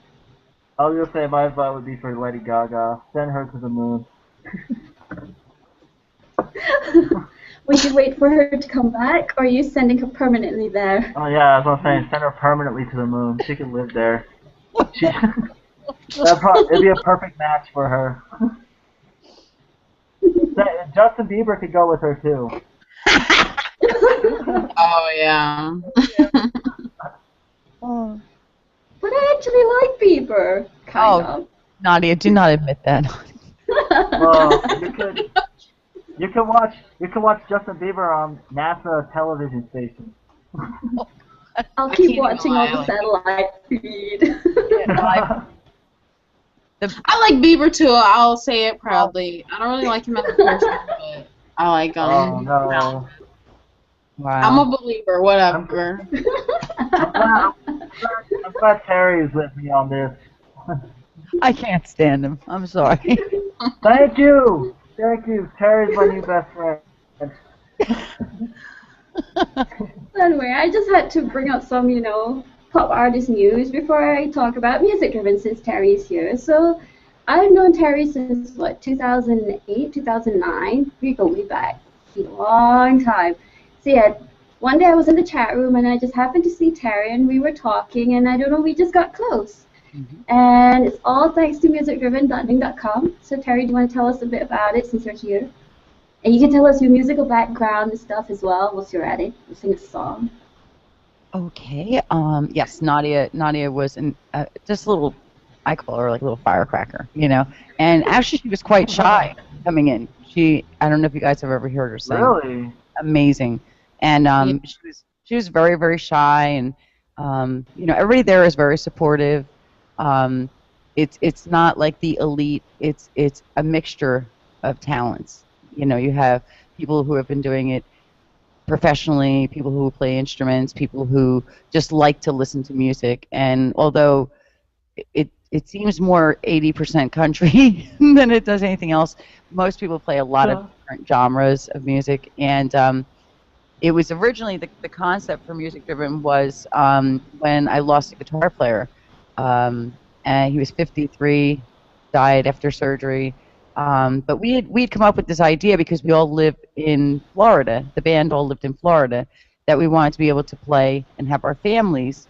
I was gonna say my vote would be for Lady Gaga. Send her to the moon. Would you wait for her to come back, or are you sending her permanently there? Oh yeah, that's what I'm saying. Send her permanently to the moon. She can live there. It'd be a perfect match for her. Justin Bieber could go with her too. Oh yeah. Oh. But I actually like Bieber, kind of. Nadia, do not admit that. Well, you can watch Justin Bieber on NASA television station. I'll I keep can't watching all the lie. satellite feed. I like Bieber too. I'll say it proudly. I don't really like him as a person, but I like him. Oh no. Wow. I'm a believer. Whatever. I'm glad Terry is with me on this. I can't stand him. I'm sorry. Thank you. Terry's my new best friend. Anyway, I just had to bring up some, pop artist news before I talk about music driven since Terry's here. So I've known Terry since 2008, 2009. We go way back, a long time. So yeah, one day I was in the chat room and I just happened to see Terry and we were talking and I don't know, we just got close. And it's all thanks to musicdriven.ning.com. So Terry, do you want to tell us a bit about it since you're here? And you can tell us your musical background and stuff as well once you're at it. We'll sing a song. Okay. Yes, Nadia was just a little, I call her like a little firecracker, And actually, she was quite shy coming in. I don't know if you guys have ever heard her sing. Really? Amazing. And she was very, very shy, and everybody there is very supportive. It's not like the elite. It's a mixture of talents. You know, you have people who have been doing it professionally, people who play instruments, people who just like to listen to music. And although it seems more 80% country than it does anything else, most people play a lot of Sure. different genres of music. And it was originally the concept for Music Driven was when I lost a guitar player. And he was 53, died after surgery. But we'd come up with this idea because we all live in Florida. The band all lived in Florida, that we wanted to be able to play and have our families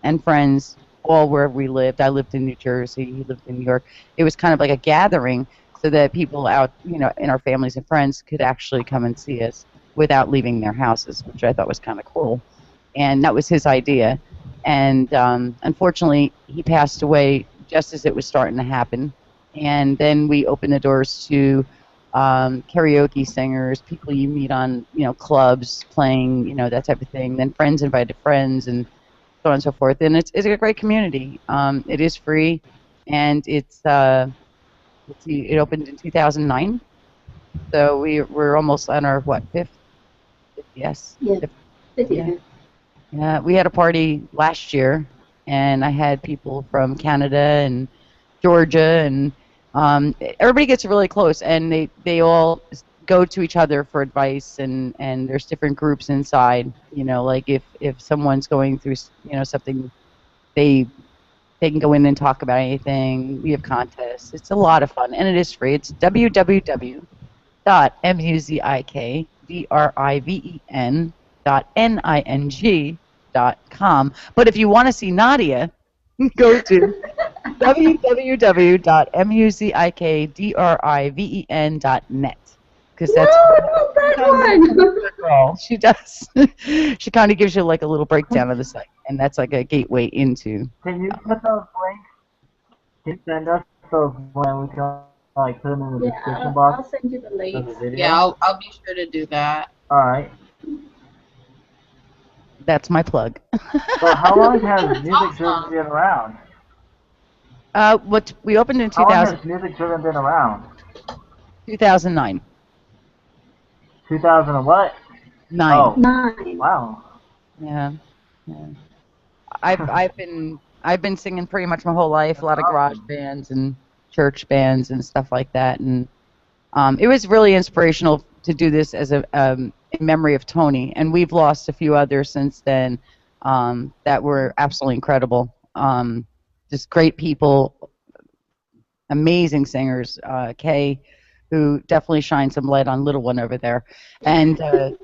and friends all where we lived. I lived in New Jersey. He lived in New York. It was kind of like a gathering so that people out, you know, in our families and friends could actually come and see us without leaving their houses, which I thought was kind of cool. And that was his idea. And unfortunately, he passed away just as it was starting to happen. And then we opened the doors to karaoke singers, people you meet on, you know, clubs playing, you know, that type of thing. Then friends invited friends and so on and so forth. And it's a great community. It is free, and it's let's see, it opened in 2009. So we're almost on our what, fifth? Yes. Yeah. Fifth. Yeah. Yeah, we had a party last year, and I had people from Canada and Georgia, and everybody gets really close, and they all go to each other for advice, and there's different groups inside. You know, like if someone's going through something, they they can go in and talk about anything. We have contests. It's a lot of fun, and it is free. It's www.muzikdriven.ning.com. But if you want to see Nadia, go to www.muzikdriven.net, because that's No, that one. girl. She does. She kind of gives you like a little breakdown of the site, and that's like a gateway into. Can you put those links? Can you send us those when we can like put them in the Yeah, description I'll box send you the of the links. video? Yeah, I'll be sure to do that. All right. That's my plug. So how long has Music Awesome. Driven been around? What we opened in How long has Music Driven been around? 2009. 2000 and what? 9. Oh, 9. wow. Yeah. Yeah. I've been singing pretty much my whole life. A lot of garage bands and church bands and stuff like that. And it was really inspirational to do this as a in memory of Tony. And we've lost a few others since then that were absolutely incredible. Just great people, amazing singers. Kay, who definitely shined some light on little one over there, and no,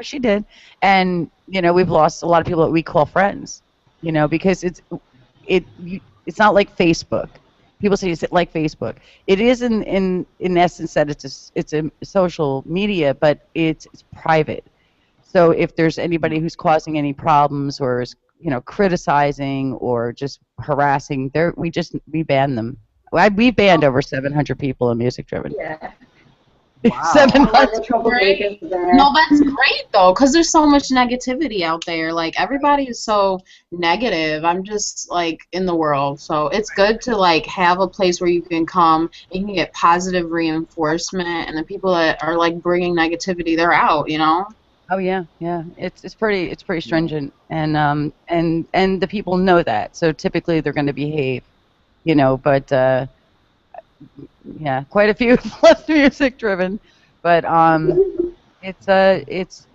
she did. And we've lost a lot of people that we call friends. Because it's not like Facebook. People say it's like Facebook. It is in essence that it's a social media, but it's private. So if there's anybody who's causing any problems or is criticizing or just harassing, we ban them. We banned over 700 people in Music Driven. Yeah. Wow. 700. Troublemakers there. No, that's great though, because there's so much negativity out there. Like everybody is so negative. I'm just like in the world, so it's good to like have a place where you can come and you can get positive reinforcement, and the people that are like bringing negativity, they're out. Oh yeah, yeah. It's pretty stringent, and the people know that. So typically they're going to behave, But yeah, quite a few left Music Driven, but it's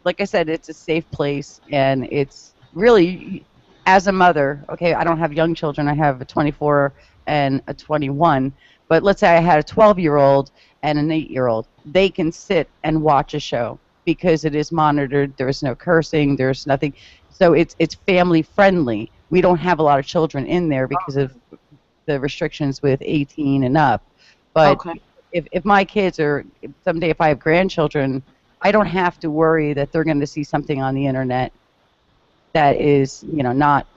like I said, it's a safe place, and it's really, as a mother. Okay, I don't have young children. I have a 24 and a 21. But let's say I had a 12-year-old and an 8-year-old. They can sit and watch a show because it is monitored. There's no cursing. There's nothing. So it's family friendly. We don't have a lot of children in there because of the restrictions with 18 and up. But Okay. if my kids someday if I have grandchildren, I don't have to worry that they're going to see something on the internet that is, not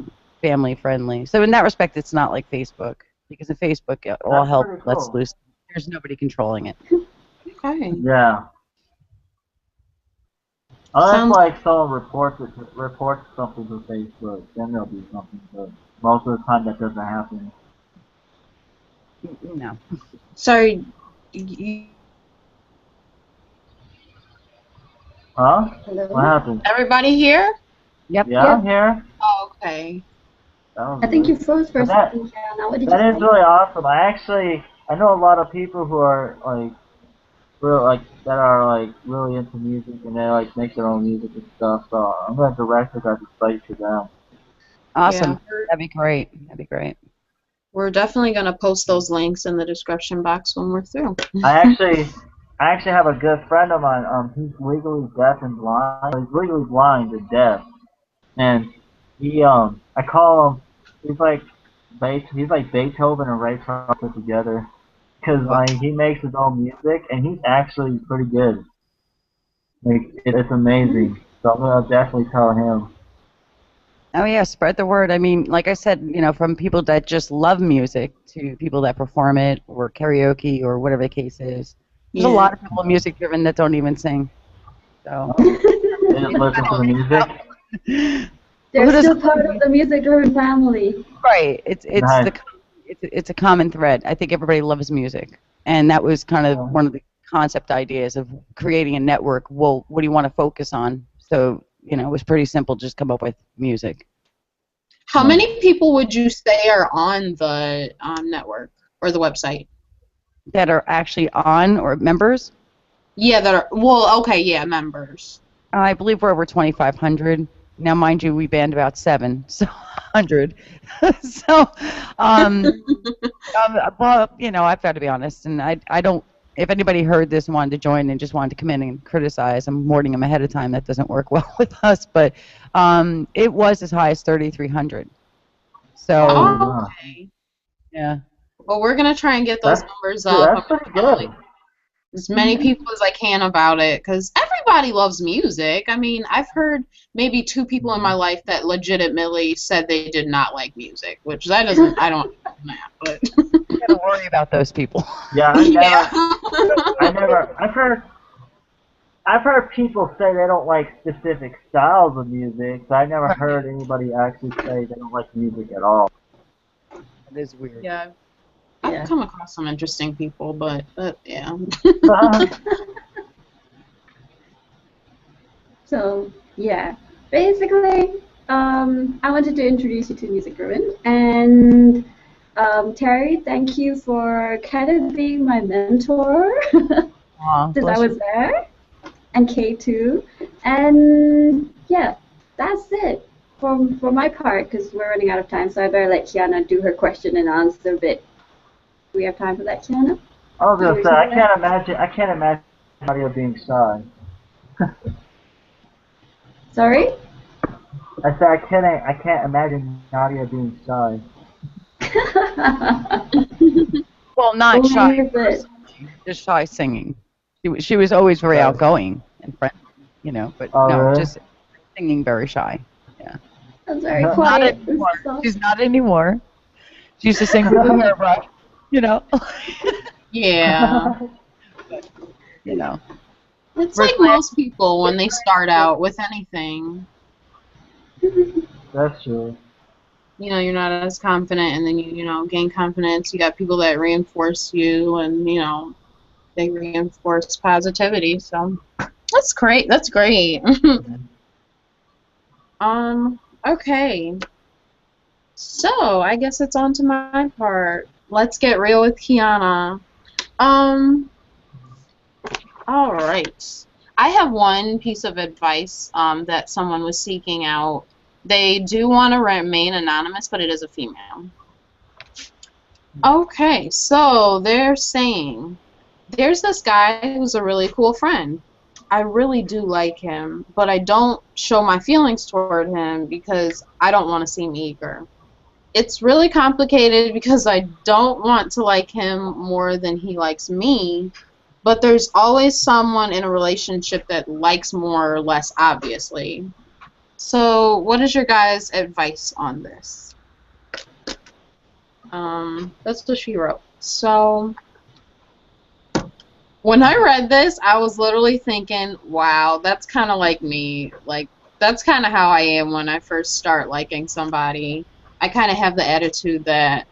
family friendly. So in that respect, it's not like Facebook, because in Facebook, all That's hell pretty lets cool. loose. There's nobody controlling it. Okay. Yeah. Unless Sounds like someone reports something to Facebook, then there'll be something. But most of the time that doesn't happen. No. sorry. y- Huh? What Hello? happened? Everybody here? Yep. Yeah, I'm Yep. here. Oh, okay. That was I think you weird. froze for a But that second, Kianna. What did you that is say? really awesome. I know a lot of people who are like real like that are like really into music and they like make their own music and stuff. So I'm gonna direct it as a site to them. Yeah, Awesome. That'd be great. That'd be great. we're definitely gonna post those links in the description box when we're through. I actually I actually have a good friend of mine. He's legally deaf and blind. He's legally blind and deaf, and I call him. He's like he's like Beethoven and Ray Charles put together. Cause Wow. like he makes his own music and he's actually pretty good. Like it's Hmm. amazing. So I'm gonna definitely tell him. Oh yeah, spread the word. I mean, like I said, from people that just love music to people that perform it or karaoke or whatever the case is. There's a Yeah. lot of people music driven that don't even sing. So They just listen to the music. well, They're who doesn't still love part of the music? music-driven family. Right. It's Nice. it's a common thread. I think everybody loves music, and that was kind of one of the concept ideas of creating a network. Well, what do you want to focus on? So it was pretty simple. Just come up with music. How Nice. many people would you say are on the network or the website? That are actually on or members. Yeah, that are, well, okay, yeah, members. I believe we're over 2,500. Now, mind you, we banned about 7, so 100. So, well, I've got to be honest, and I don't. If anybody heard this and wanted to join and just wanted to come in and criticize, I'm warning them ahead of time. That doesn't work well with us. But it was as high as 3,300. So, Holy wow. Okay. yeah. Well, we're gonna try and get those That's numbers dude, up. I'm that's gonna pretty tell like good. as many people as I can about it because everybody loves music. I mean, I've heard maybe 2 people in my life that legitimately said they did not like music, which that doesn't. I don't know that, but You got to worry about those people. Yeah, yeah. I've heard people say they don't like specific styles of music, but I never Right. heard anybody actually say they don't like music at all. That is weird. Yeah, I've Yeah. come across some interesting people, but yeah. So, yeah. Basically, I wanted to introduce you to Music Ruin. And Terry, thank you for kind of being my mentor Aw, since I bless was you. there. And Kay too. And yeah, that's it for my part because we're running out of time. So I better let Kianna do her question and answer bit. Do we have time for that, Kianna? I was Did you gonna wish say to do that? I can't imagine Nadia being shy. Sorry? I said I can't imagine Nadia being shy. Well, not shy Believe it. personally, just shy singing. She was always very But outgoing and friendly, but oh no, really? just singing very shy. Yeah. I'm very Not quiet. This anymore. is all. She's not anymore. She used to sing with her hairbrush, you know. Yeah. you know. It's We're like glad. most people when they start out with anything. That's true. You're not as confident, and then you gain confidence. You got people that reinforce you, and they reinforce positivity. So that's great. That's great. Okay. So I guess it's on to my part. Let's get real with Kianna. Um, all right. I have one piece of advice that someone was seeking out. They do want to remain anonymous, but it is a female. Okay, so they're saying there's this guy who's a really cool friend. I really do like him, but I don't show my feelings toward him because I don't want to seem eager. It's really complicated because I don't want to like him more than he likes me, but there's always someone in a relationship that likes more or less obviously. So, what is your guys' advice on this? That's what she wrote. So, When I read this, I was literally thinking, wow, that's kind of like me. Like, that's kind of how I am when I first start liking somebody. I kind of have the attitude that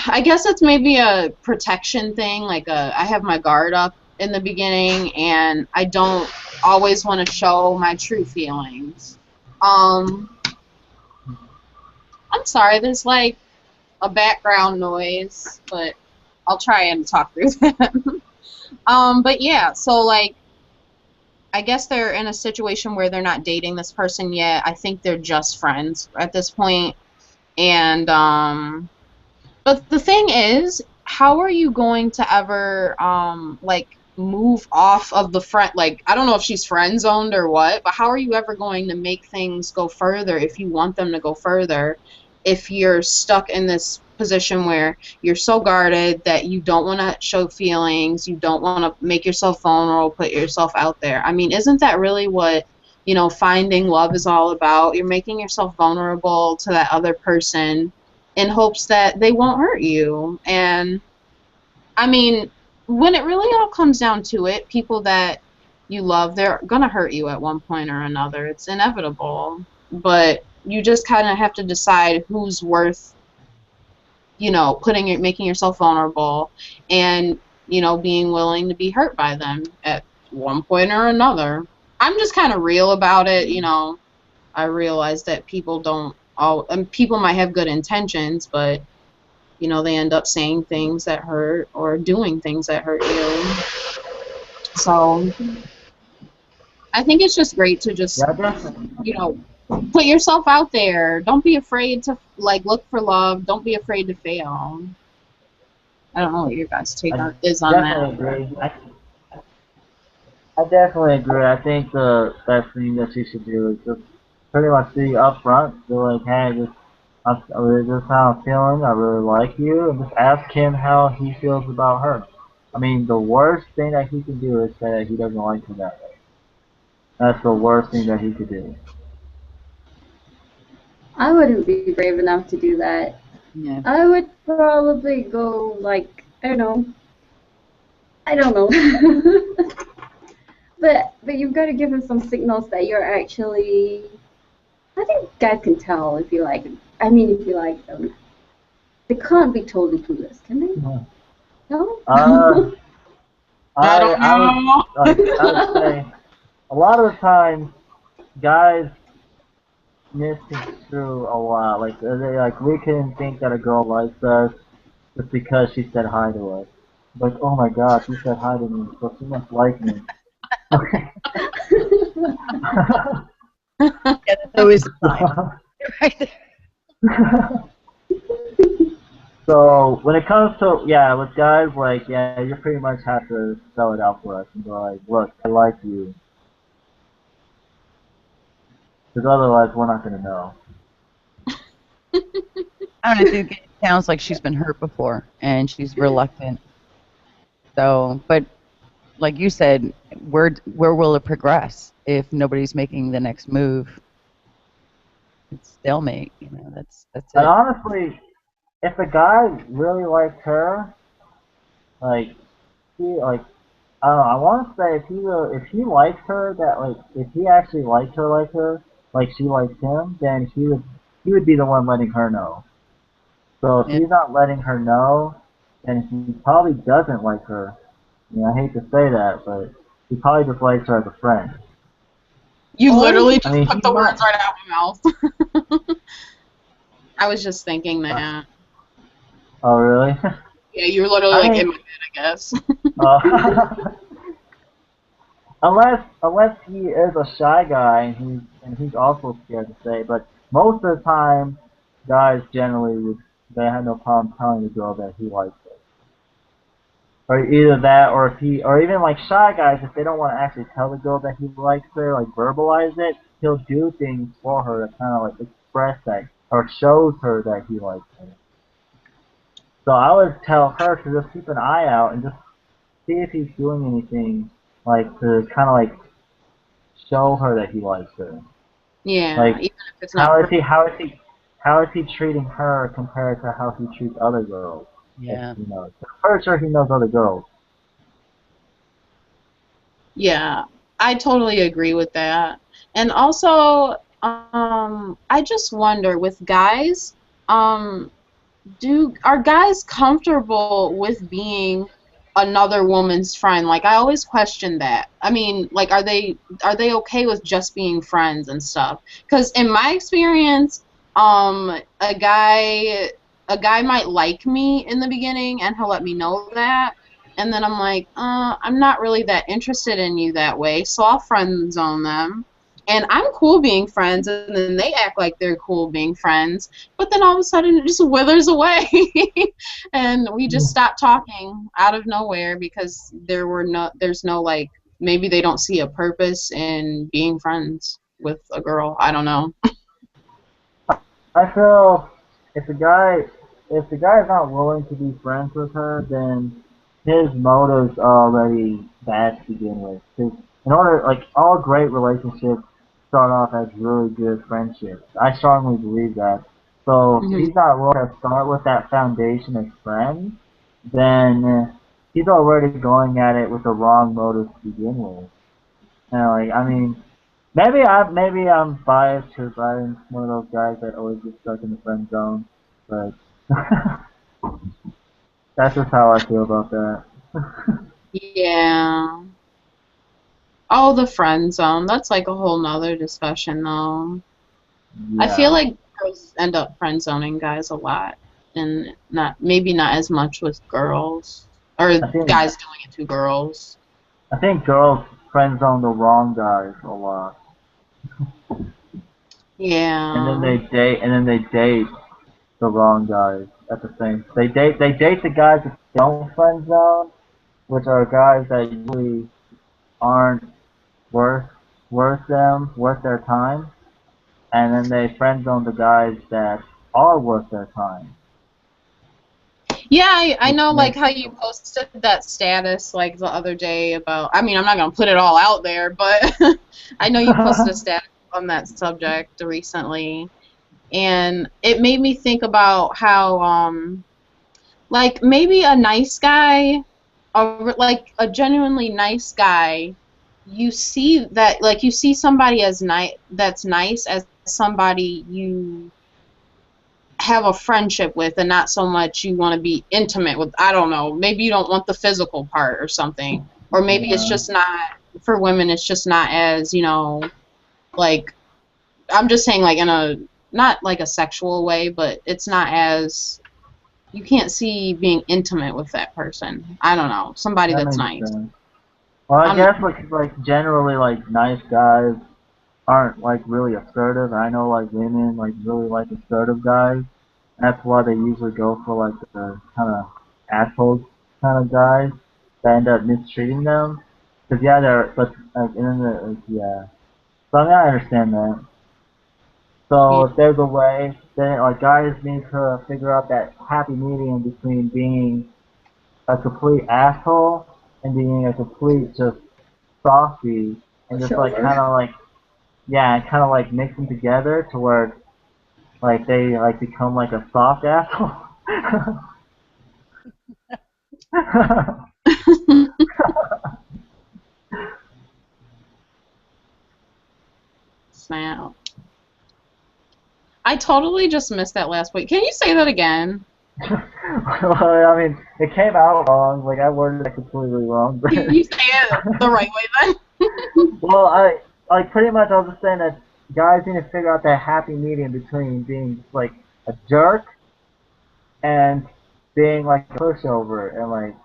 I guess it's maybe a protection thing. Like, I have my guard up in the beginning, and I don't always want to show my true feelings. Um, I'm sorry, there's like a background noise, but I'll try and talk through that. But yeah, so like, I guess they're in a situation where they're not dating this person yet. I think they're just friends at this point. And but the thing is, how are you going to ever like move off of the friend? Like, I don't know if she's friend zoned or what, but how are you ever going to make things go further if you want them to go further? If you're stuck in this position where you're so guarded that you don't want to show feelings, you don't want to make yourself vulnerable, put yourself out there. I mean, isn't that really what, finding love is all about? You're making yourself vulnerable to that other person in hopes that they won't hurt you. And I mean, when it really all comes down to it, people that you love, they're gonna hurt you at one point or another. It's inevitable. But you just kind of have to decide who's worth, making yourself vulnerable and, being willing to be hurt by them at one point or another. I'm just kind of real about it. I realize that people don't all, and people might have good intentions, but they end up saying things that hurt or doing things that hurt you. So I think it's just great to just, Yeah, definitely. put yourself out there. Don't be afraid to look for love. Don't be afraid to fail. I don't know what your guys' take is on Definitely that. agree. I definitely agree. I think the best thing that you should do is just pretty much be upfront. Be like, hey, this is how I'm feeling. I really like you, and just ask him how he feels about her. I mean, the worst thing that he can do is say that he doesn't like her that way. That's the worst thing that he could do. I wouldn't be brave enough to do that. Yeah. I would probably go like, I don't know. But you've got to give him some signals that you're actually. I think guys can tell if you like them. I mean, if you like them, they can't be totally clueless, can they? Mhm. No. I don't know. I would say a lot of the times guys misconstrue a lot. Like we can think that a girl likes us just because she said hi to us. Like, oh my god, she said hi to me, so she must like me. Yeah, that's always a sign. Right there. So when it comes to with guys, like you pretty much have to spell it out for us and go like, look, I like you, because otherwise we're not gonna know. I don't know, it sounds like she's been hurt before and she's reluctant. So, but like you said, where will it progress if nobody's making the next move? It's stalemate. That's And it. honestly, if a guy really liked her, like I don't know, I want to say if he liked her if he actually liked her like she likes him, then he would be the one letting her know. So if Yeah. he's not letting her know, then he probably doesn't like her. I hate to say that, but he probably just likes her as a friend. You literally I just mean, put the words right out of my mouth. I was just thinking that. Oh really? Yeah, you were literally I like mean, in my head, I guess. uh, unless he is a shy guy and he's also scared to say. But most of the time, guys generally they have no problem telling the girl that he likes her. Or either that, or even like shy guys, if they don't want to actually tell the girl that he likes her, like verbalize it, he'll do things for her to kind of like express that or shows her that he likes her. So I would tell her to just keep an eye out and just see if he's doing anything like to kind of like show her that he likes her. Yeah, Like even if it's not how is perfect. he how is he how is he treating her compared to how he treats other girls? If, Yeah. I'm pretty sure he knows other girls. Yeah, I totally agree with that. And also, I just wonder with guys, um, are guys comfortable with being another woman's friend? Like I always question that. I mean, like are they okay with just being friends and stuff? Because in my experience, a guy might like me in the beginning and he'll let me know that. And then I'm like, I'm not really that interested in you that way, so I'll friend zone them. And I'm cool being friends, and then they act like they're cool being friends, but then all of a sudden it just withers away and we just stop talking out of nowhere because there's no like maybe they don't see a purpose in being friends with a girl. I don't know. I feel if the guy if the guy is not willing to be friends with her, then his motives are already bad to begin with. 'Cause in order, like all great relationships start off as really good friendships. I strongly believe that. So if Hmm. he's not willing to start with that foundation as friends, then he's already going at it with the wrong motives to begin with. And like I mean, maybe I'm biased because I'm one of those guys that always gets stuck in the friend zone, but that's just how I feel about that. Yeah. Oh, the friend zone. That's like a whole nother discussion though. I feel Yeah, like girls end up friend zoning guys a lot and not maybe not as much with girls or I think guys doing it to girls. I think girls friend zone the wrong guys a lot, Yeah. and then they date the wrong guys at the same. They date the guys that they don't friend zone, which are guys that usually aren't worth worth their time, and then they friend zone the guys that are worth their time, Yeah, I which know like makes how you posted that status like the other day about, I mean, I'm not gonna put it all out there, but I know you posted a status on that subject recently, and it made me think about how like maybe a nice guy, like a genuinely nice guy, you see that like you see somebody as that's nice as somebody you have a friendship with and not so much you want to be intimate with. I don't know, maybe you don't want the physical part or something, or maybe it's yeah, just not for women, it's just not as like I'm just saying like in a not like a sexual way, but it's not as you can't see being intimate with that person. I don't know, somebody that that's makes nice. sense. Well, I I'm not. guess like generally like nice guys aren't like really assertive. I know like women like really like assertive guys. That's why they usually go for like the kind of asshole kind of guys that end up mistreating them. Cause yeah, they're but like and then like, yeah. So I mean I understand that. Yeah. So if there's a way, then like guys need to figure out that happy medium between being a complete asshole and being a complete just softy and just like Pushover. kind of like yeah, kind of like mix them together to where like they like become like a soft asshole. Snap. I totally just missed that last week. Can you say that again? Well, I mean, it came out wrong. Like I worded it completely wrong, but Can you say it the right way then? well, I like pretty much I was just saying that guys need to figure out that happy medium between being just like a jerk and being like a pushover and like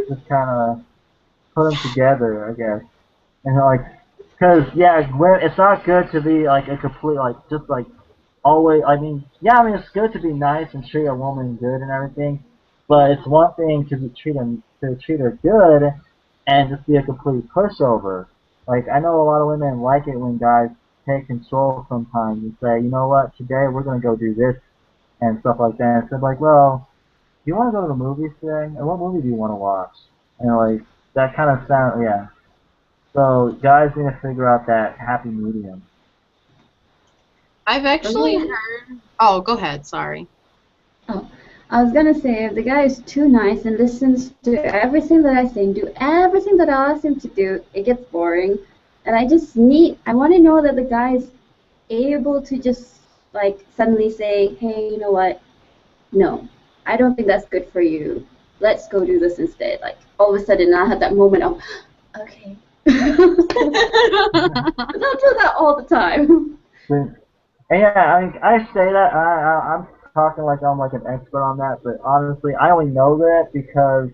just kind of put them together, I guess. And like, cause yeah, when it's not good to be like a complete like just like always. I mean, yeah, I mean it's good to be nice and treat a woman good and everything, but it's one thing to treat her good and just be a complete pushover. Like I know a lot of women like it when guys take control sometimes and say, you know what, today we're gonna go do this and stuff like that. And so like, well, do you want to go to the movies today? Or what movie do you want to watch? And like that kind of sound, yeah. So guys need to figure out that happy medium. I've For actually me, heard. Oh, go ahead. Sorry. oh, I was gonna say, if the guy is too nice and listens to everything that I say and do everything that I ask him to do, it gets boring. And I want to know that the guy is able to just like suddenly say, hey, you know what? No, I don't think that's good for you. Let's go do this instead. Like all of a sudden, I had that moment of, okay. Don't do that all the time. And yeah, I say that I'm talking like I'm like an expert on that, but honestly, I only know that because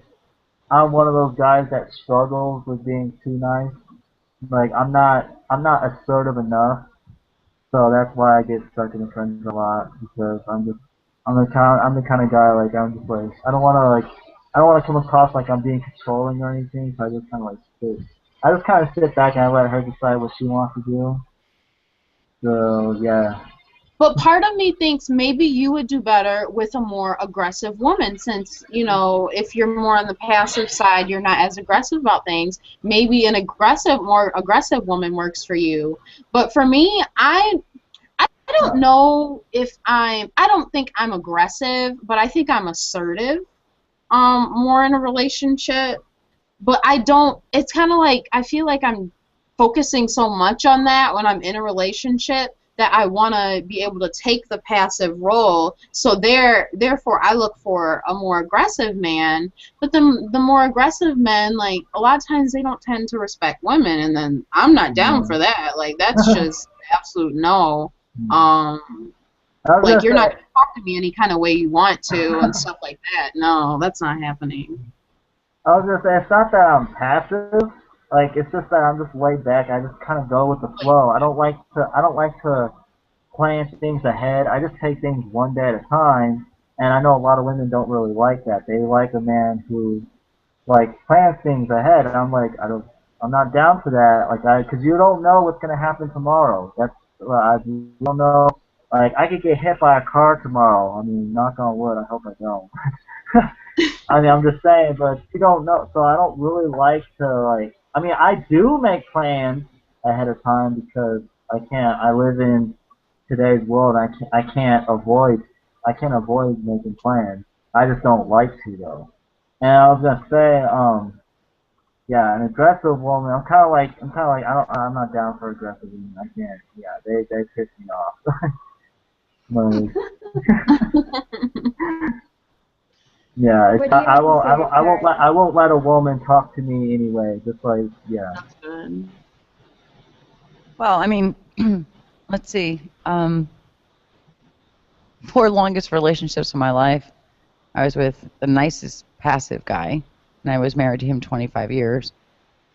I'm one of those guys that struggles with being too nice. Like I'm not assertive enough, so that's why I get stuck in the friends a lot because I'm the kind of guy like I'm just like I don't want to come across like I'm being controlling or anything, so I just kind of like sit. I just kind of sit back and I let her decide what she wants to do. So yeah. But part of me thinks maybe you would do better with a more aggressive woman since, you know, if you're more on the passive side, you're not as aggressive about things. Maybe an more aggressive woman works for you. But for me, I don't know if I don't think I'm aggressive, but I think I'm assertive, more in a relationship. But I don't, it's kind of like, I feel like I'm focusing so much on that when I'm in a relationship that I want to be able to take the passive role. So therefore, I look for a more aggressive man. But the more aggressive men, like, a lot of times they don't tend to respect women, and then I'm not down for that. Like, that's just absolute no. I was Like, gonna you're not say, going to talk to me any kind of way you want to and stuff like that. No, that's not happening. it's not that I'm passive. Like it's just that I'm just laid back. I just kind of go with the flow. I don't like to plan things ahead. I just take things one day at a time. And I know a lot of women don't really like that. They like a man who like plans things ahead. And I'm like, I'm not down for that. Because you don't know what's gonna happen tomorrow. You don't know. Like I could get hit by a car tomorrow. I mean, knock on wood. I hope I don't. I mean, I'm just saying, but you don't know. So I don't really like to like. I mean, I do make plans ahead of time because I can't. I live in today's world. I can't avoid making plans. I just don't like to though. And I was gonna say, yeah, an aggressive woman. I'm kind of like I'm not down for aggressive women. I can't. Yeah, they piss me off. Like, yeah, What do you I have to won't, I say, won't, I won't let, Terry? I won't let a woman talk to me anyway. Just like, yeah. That's good. Well, I mean, let's see. Four longest relationships of my life, I was with the nicest passive guy, and I was married to him 25 years.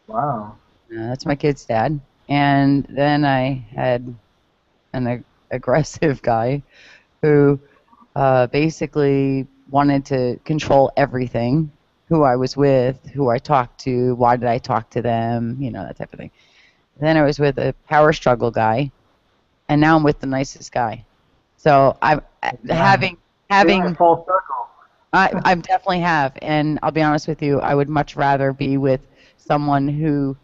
Wow. That's my kid's dad. And then I had an aggressive guy who basically wanted to control everything, who I was with, who I talked to, why did I talk to them, that type of thing. Then I was with a power struggle guy, and now I'm with the nicest guy. So I'm Yeah. Doing having it full circle. I definitely have, and I'll be honest with you, I would much rather be with someone who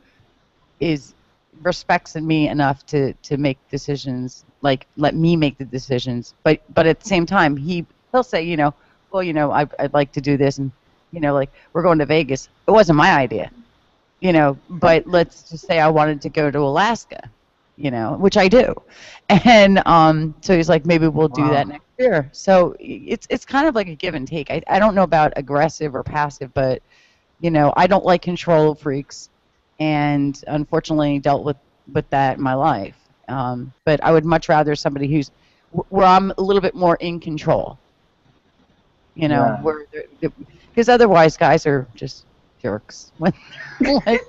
is respects me enough to make decisions, like let me make the decisions, but at the same time he'll say, well, I'd like to do this, and like we're going to Vegas. It wasn't my idea, but let's just say I wanted to go to Alaska, which I do. And so he's like, maybe we'll do that Wow. next year. So it's kind of like a give and take. I don't know about aggressive or passive, but I don't like control freaks, and unfortunately dealt with that in my life. But I would much rather somebody where I'm a little bit more in control, Yeah. where because otherwise guys are just jerks. When like,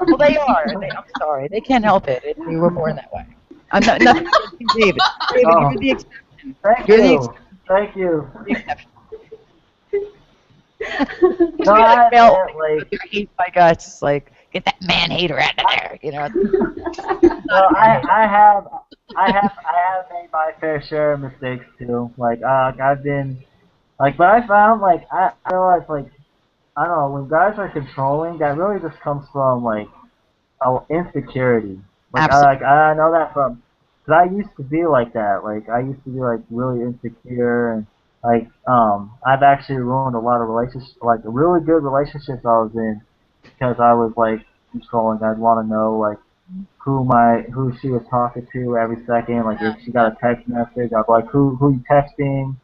well, they are. I'm sorry, they can't help it. We were born that way. I'm not nothing against you, David. David, Oh, you're the exception. thank You're the you. exception. Thank you. The exception. No, Just be like I male admit, like, with hate my guts. It's like, get that man hater out of there. no, Not a man hater. I have made my fair share of mistakes too. Like, I've been, like, but I found, like, I realized, like, I don't know, when guys are controlling, that really just comes from, like, insecurity. Absolutely. I know that from, cause I used to be like that. Like I used to be like really insecure, and I've actually ruined a lot of relationships, like really good relationships I was in, because I was like controlling. I'd want to know like who she was talking to every second. Like if she got a text message, I'd be like who you texting,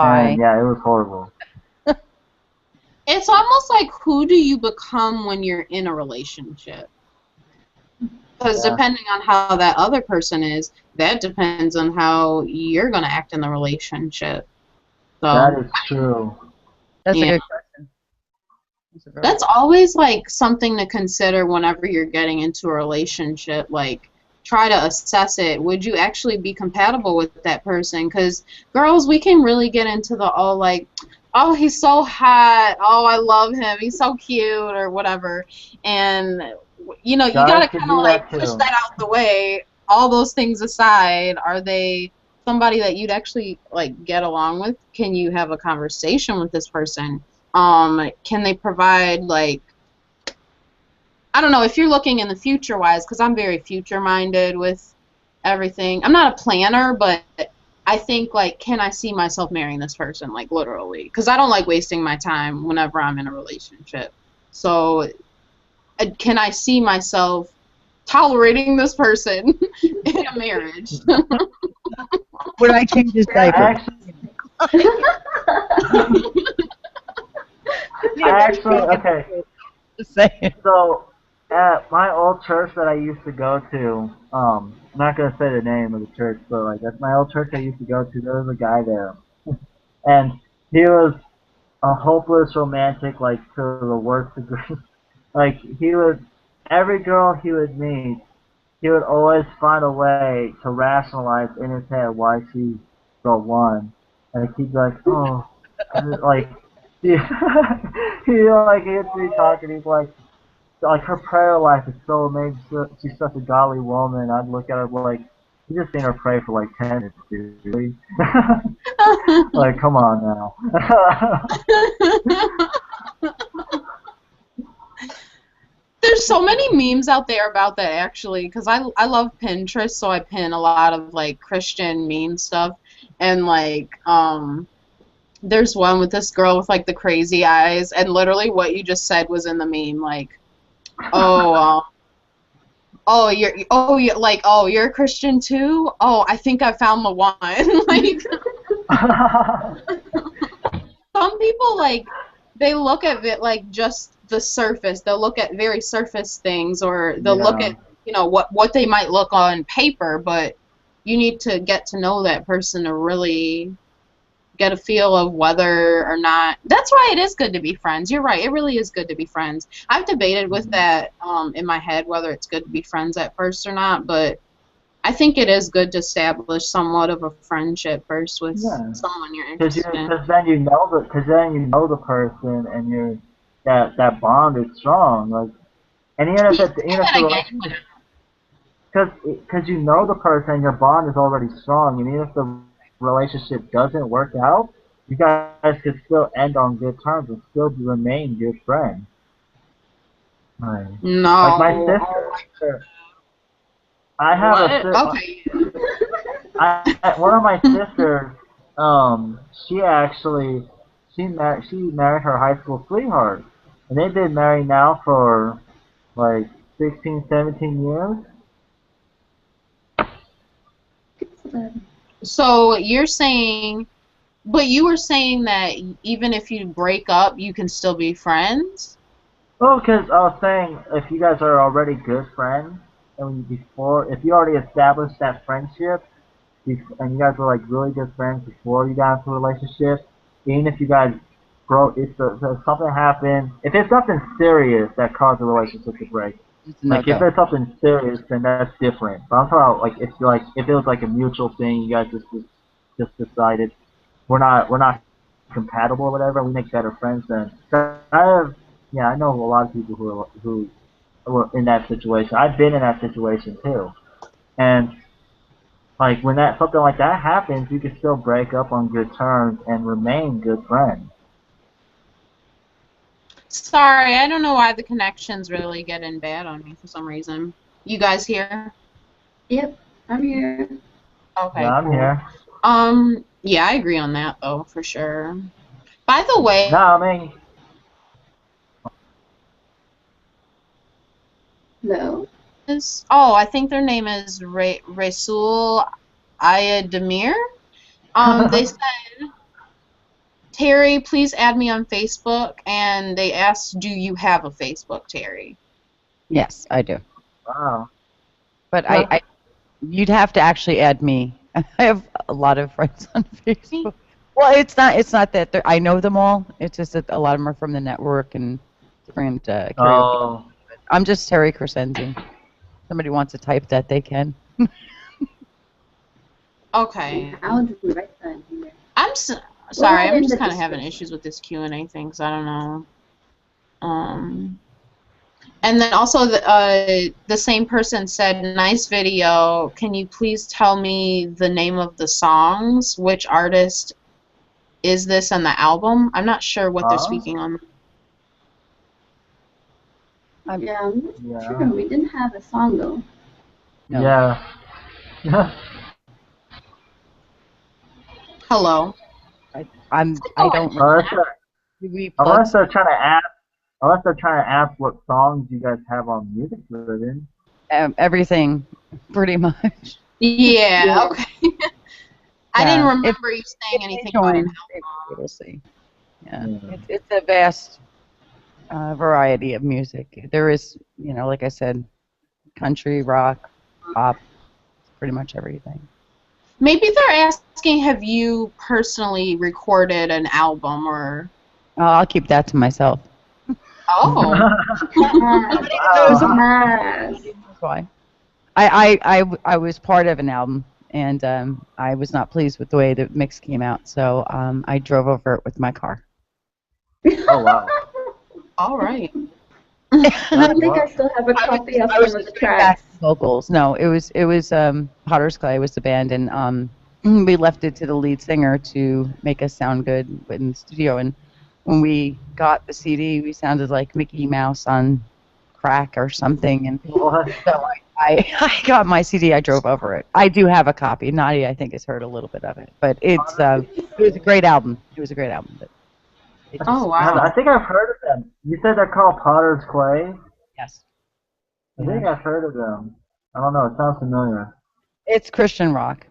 and Why? yeah, it was horrible. It's almost like who do you become when you're in a relationship? Because Yeah, depending on how that other person is, that depends on how you're going to act in the relationship. that So, is true. That's a yeah. good question. That's a very That's always like something to consider whenever you're getting into a relationship. Like, try to assess it. Would you actually be compatible with that person? Because girls, we can really get into the like, oh, he's so hot. Oh, I love him. He's so cute, or whatever. And you Guys gotta could kind of do like that push too. that out the way. All those things aside, are they somebody that you'd actually like get along with? Can you have a conversation with this person? Can they provide like, I don't know, if you're looking in the future wise, because I'm very future minded with everything. I'm not a planner, but I think like, can I see myself marrying this person, like literally? Because I don't like wasting my time whenever I'm in a relationship. So can I see myself tolerating this person in a marriage? Would I change his diaper? I Yeah, what do you actually, think? okay. Just saying. So at my old church that I used to go to, I'm not gonna say the name of the church, but like that's my old church I used to go to. There was a guy there, and he was a hopeless romantic, like to the worst degree. Like he would, every girl he would meet, he would always find a way to rationalize in his head why she's the one, and he'd be like, oh, like he, he'd be talking, he's like her prayer life is so amazing. She's such a godly woman. I'd look at her like, you just seen her pray for like 10 minutes, dude. Really? Like, come on now. There's so many memes out there about that actually, because I love Pinterest, so I pin a lot of like Christian meme stuff, and like there's one with this girl with like the crazy eyes, and literally what you just said was in the meme, like, oh, oh you're a Christian too? Oh, I think I found the one. Like, some people like, they look at it like just the surface. They'll look at very surface things, or they'll look Yeah. at what they might look on paper, but you need to get to know that person to really get a feel of whether or not. That's why it is good to be friends. You're right. It really is good to be friends. I've debated with that in my head whether it's good to be friends at first or not, but I think it is good to establish somewhat of a friendship first with Yeah. someone you're Because interested in. then you know the person, and that bond is strong. Like, and Can you say even if the that again? relationship, because you know the person, and your bond is already strong, and even if the relationship doesn't work out, you guys could still end on good terms and still remain good friends. Right. Like my No. sister, I have a What? Okay. one of my sisters, she actually she married her high school sweetheart, and they've been married now for like 16, 17 years. So you're saying, but you were saying that even if you break up, you can still be friends? Oh, because I was saying, if you guys are already good friends, and if you already established that friendship, and you guys were like really good friends before you got into a relationship, even if you guys if something happened, if it's something serious that caused the relationship to break, Just a like if no-go. it's something serious, then that's different. But I'm talking about if it was like a mutual thing, you guys just decided we're not compatible or whatever, we make better friends then. I know a lot of people who were in that situation. I've been in that situation too, and like when that something like that happens, you can still break up on good terms and remain good friends. Sorry, I don't know why the connection's really getting bad on me for some reason. You guys here? Yep, I'm here. Yeah, Okay, I'm cool. here. Yeah, I agree on that, though, for sure. By the way, No, I mean, No. I think their name is Rasul Ayademir. They said, Terrie, please add me on Facebook, and they asked, do you have a Facebook, Terrie? Yes, I do. wow. But Yeah. you'd have to actually add me. I have a lot of friends on Facebook. Well, it's not that I know them all. It's just that a lot of them are from the network and different karaoke. Oh. I'm just Terrie Crescenzi. Somebody wants to type that, they can. Okay. How do we write that here? Sorry, Well, I'm in just the kind of having description. issues with this Q&A thing, because I don't know. And then also the same person said, nice video. Can you please tell me the name of the songs? Which artist is this on the album? I'm not sure what they're speaking on. Yeah, I'm not Yeah. sure. We didn't have a song though. No. Yeah. Hello. I don't unless they're, we plug unless they're trying to ask what songs you guys have on Music Driven. everything, pretty much. Yeah, okay. I didn't Yeah. remember you saying anything about an album. We'll see. Yeah. It's a vast variety of music. There is, like I said, country, rock, pop, pretty much everything. Maybe they're asking, have you personally recorded an album or... I'll keep that to myself. Oh. Yes. That's why. I was part of an album, and I was not pleased with the way the mix came out, so I drove over it with my car. Oh wow. All right. I think I still have a copy of some of the tracks. Vocals. No, it was Potter's Clay was the band, and we left it to the lead singer to make us sound good in the studio. And when we got the CD, we sounded like Mickey Mouse on crack or something. And What? so I got my CD. I drove over it. I do have a copy. Nadia, I think, has heard a little bit of it, but it was a great album. It was a great album. But Oh, wow. I think I've heard of them. You said they're called Potter's Clay? Yes. I think I've heard of them. I don't know, it sounds familiar. It's Christian rock.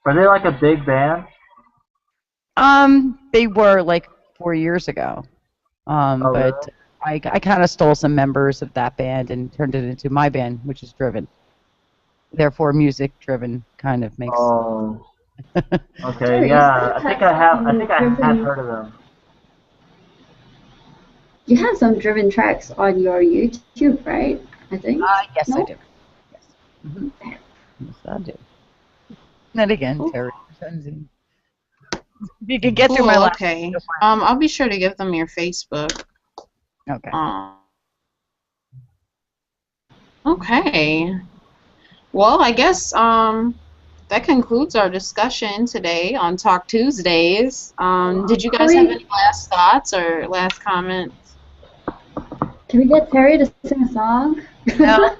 Are they like a big band? They were like 4 years ago. But really? I kind of stole some members of that band and turned it into my band, which is Driven. Therefore, music driven kind of makes. Oh. Okay, Terrie, yeah. you I think still I have Driven- heard of them. You have some Driven tracks on your YouTube, right? I think. Yes, No? I do. Yes. Mm-hmm. Yes, I do. And again, Terrie Crescenzi. You can get through my last. Okay. I'll be sure to give them your Facebook. Okay. Okay. Well, I guess that concludes our discussion today on Talk Tuesdays. Did you guys have any last thoughts or last comments? Can we get Terrie to sing a song? No.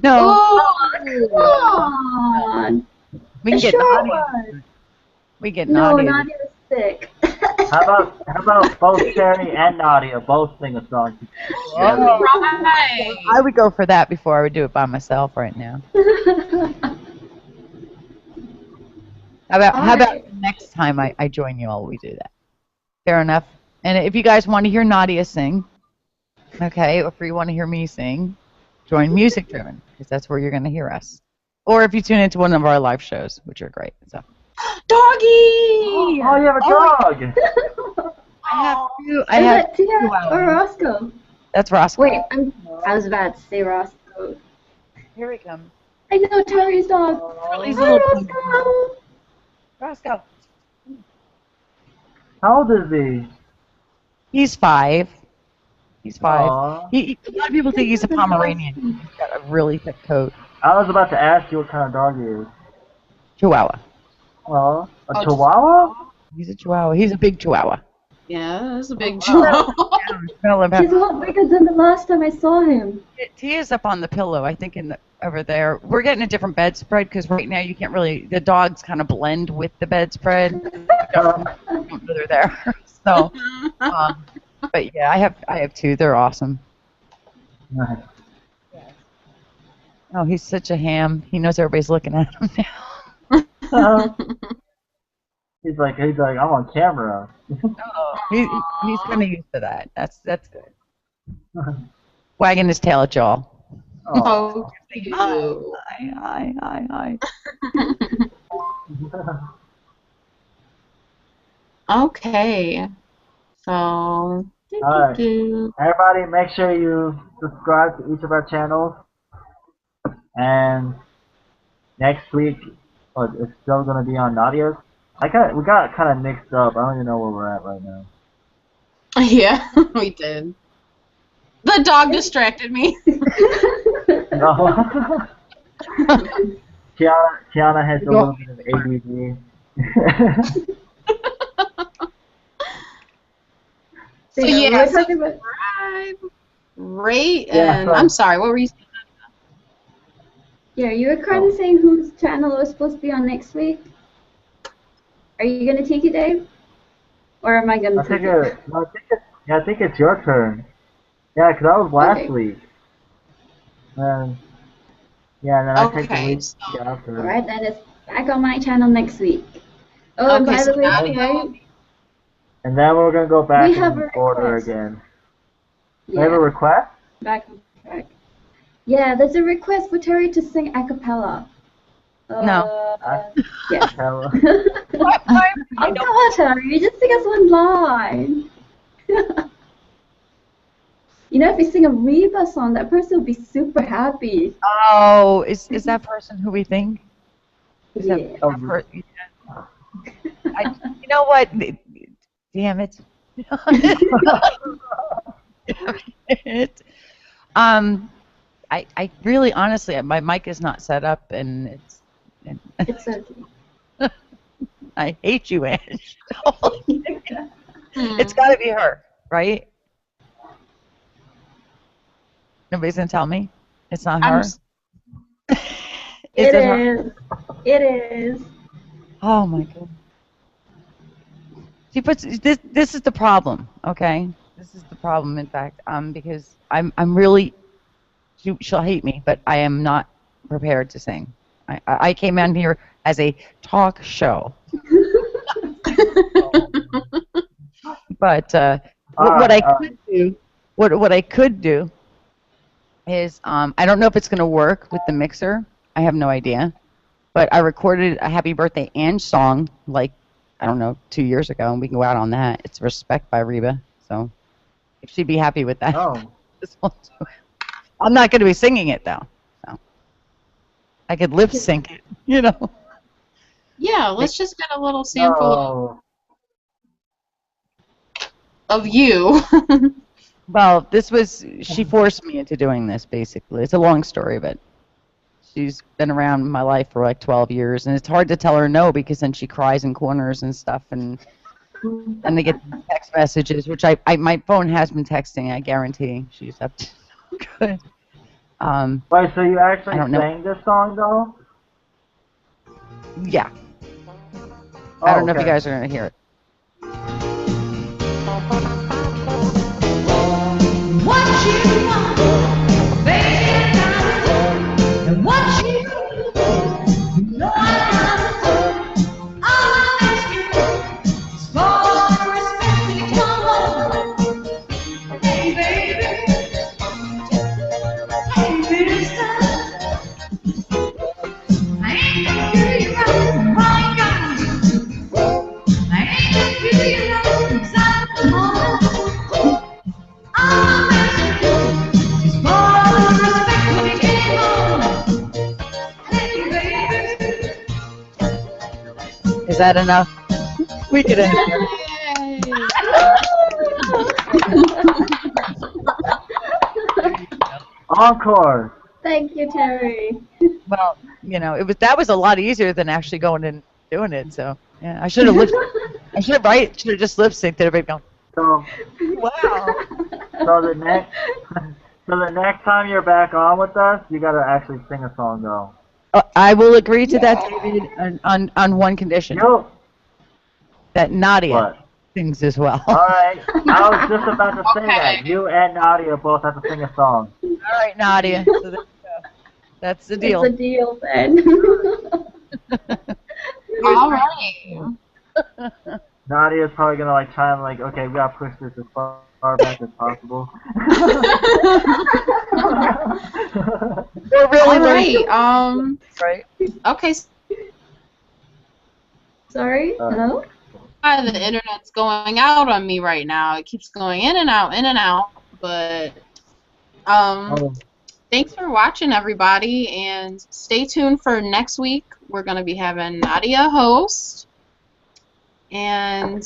No. Oh, Come on. We can A get short Nadia. one. We get No, Nadia. Nadia's sick. How about both Terrie and Nadia both sing a song? all right. I would go for that before I would do it by myself right now. How about next time I join you all, we do that. Fair enough. And if you guys want to hear Nadia sing, okay, or if you want to hear me sing, join Music Driven, because that's where you're going to hear us. Or if you tune into one of our live shows, which are great. So. Doggy! Oh, you have a dog! I have two. Is that Tia or Roscoe? That's Roscoe. Wait, I was about to say Roscoe. Here he comes. I know Terrie's dog. He's a Hi, little Roscoe. Roscoe. How old is he? He's 5. He's 5. Aw. A lot of people think he's a Pomeranian. He's got a really thick coat. I was about to ask you what kind of dog he is. Chihuahua. Well, a Chihuahua? He's a Chihuahua. He's a big Chihuahua. Yeah, that's a big Chihuahua. Smell him. He's a lot bigger than the last time I saw him. He is up on the pillow, I think, in the over there. We're getting a different bedspread because right now you can't really. The dogs kind of blend with the bedspread. Uh, I don't know they're there. So, but yeah, I have two. They're awesome. nice. Oh, he's such a ham. He knows everybody's looking at him now. He's like, I'm on camera. Oh, he's kind of used to that. That's good. Wagging his tail at y'all. Oh. Oh, cute. Hi. Okay. So, Alright. Everybody, make sure you subscribe to each of our channels. And next week, it's still gonna be on Nadia's. We got kind of mixed up. I don't even know where we're at right now. yeah, we did. The dog distracted me. No. Kianna has a little bit of ADD. So yeah, yeah, we're talking about. subscribe, rate, Yeah, and so- I'm sorry, what were you saying? Yeah, you were kind of saying whose channel was supposed to be on next week. Are you gonna take it, Dave? Or am I gonna take it? I think it's your turn. Yeah, 'cause that was last Okay. week. And yeah, and then I take the Okay, week so- after. Alright, then it's back on my channel next week. Oh, and Okay, by so the way, Nadia- Terry, And then we're gonna go back We have in a order request. again. We have a yeah, request? back on track. Yeah, there's a request for Terry to sing a cappella. No. Yeah. Tell- Oh, come on, Terry, just sing us one line. You know, if you sing a Reba song, that person will be super happy. Oh, is that person who we think? Is Yeah. that yeah. You know what? Damn it. Damn it. I really honestly, my mic is not set up, and It's okay. I hate you, Ange. Hmm. It's got to be her, right? Nobody's gonna tell me it's not her. It her? is. It is. Oh my god. She puts this. This is the problem. Okay, this is the problem. In fact, because I'm really. She'll hate me, but I am not prepared to sing. I came on here as a talk show. But what I could do, what I could do, is I don't know if it's going to work with the mixer. I have no idea. But I recorded a Happy Birthday Ange song like I don't know 2 years ago, and we can go out on that. It's Respect by Reba. So if she'd be happy with that, Oh. I'm not going to be singing it though. So I could lip sync it, you know. Yeah, let's just get a little sample Oh. of you. Well, she forced me into doing this, basically. It's a long story, but she's been around my life for like 12 years, and it's hard to tell her no because then she cries in corners and stuff, and they get text messages, which my phone has been texting, I guarantee. She's up to good. Wait, so you actually I don't know. sang this song, though? Yeah. Oh, I don't know if you okay. guys are going to hear it. What you want, baby, and what you know all I ask you is for the respect to come on. Hey, baby, I ain't gonna do you right, my God. I ain't gonna do you right, 'cause I'm on. Is that enough? We could end here. Encore! Thank you, Terry. Well, that was a lot easier than actually going and doing it. So yeah, I should have should have just lip synced. Everybody going, So, wow. so the next, So the next time you're back on with us, you gotta actually sing a song, though. I will agree to that, David, on one condition. Yo. That Nadia What? sings as well. All right. I was just about to say that. Okay. You and Nadia both have to sing a song. All right, Nadia. So there you go. That's the deal. It's a deal then. All right. Nadia's probably gonna like try and like, okay, we gotta push this as far back as possible. We're really All learning. right. Right. Okay. Sorry? Hello? The internet's going out on me right now. It keeps going in and out, But thanks for watching, everybody, and stay tuned for next week. We're gonna be having Nadia host, and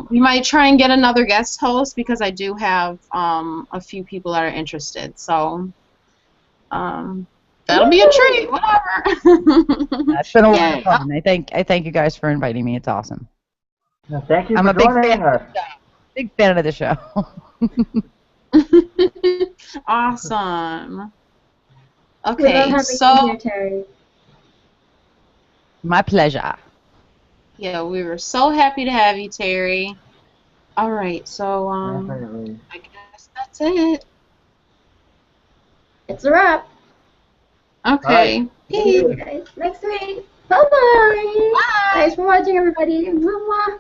we might try and get another guest host because I do have a few people that are interested. So that'll be a treat. Whatever. It's been a lot of fun. I thank you guys for inviting me. It's awesome. Thank you I'm for a big joining fan. us. Big fan of the show. Awesome. We love Okay, having so you here, Terry. My pleasure. yeah, we were so happy to have you, Terry. All right, so Definitely. I guess that's it. It's a wrap. Okay. See you. See you guys next week. Bye-bye. Thanks for watching, everybody. Mwah, mwah.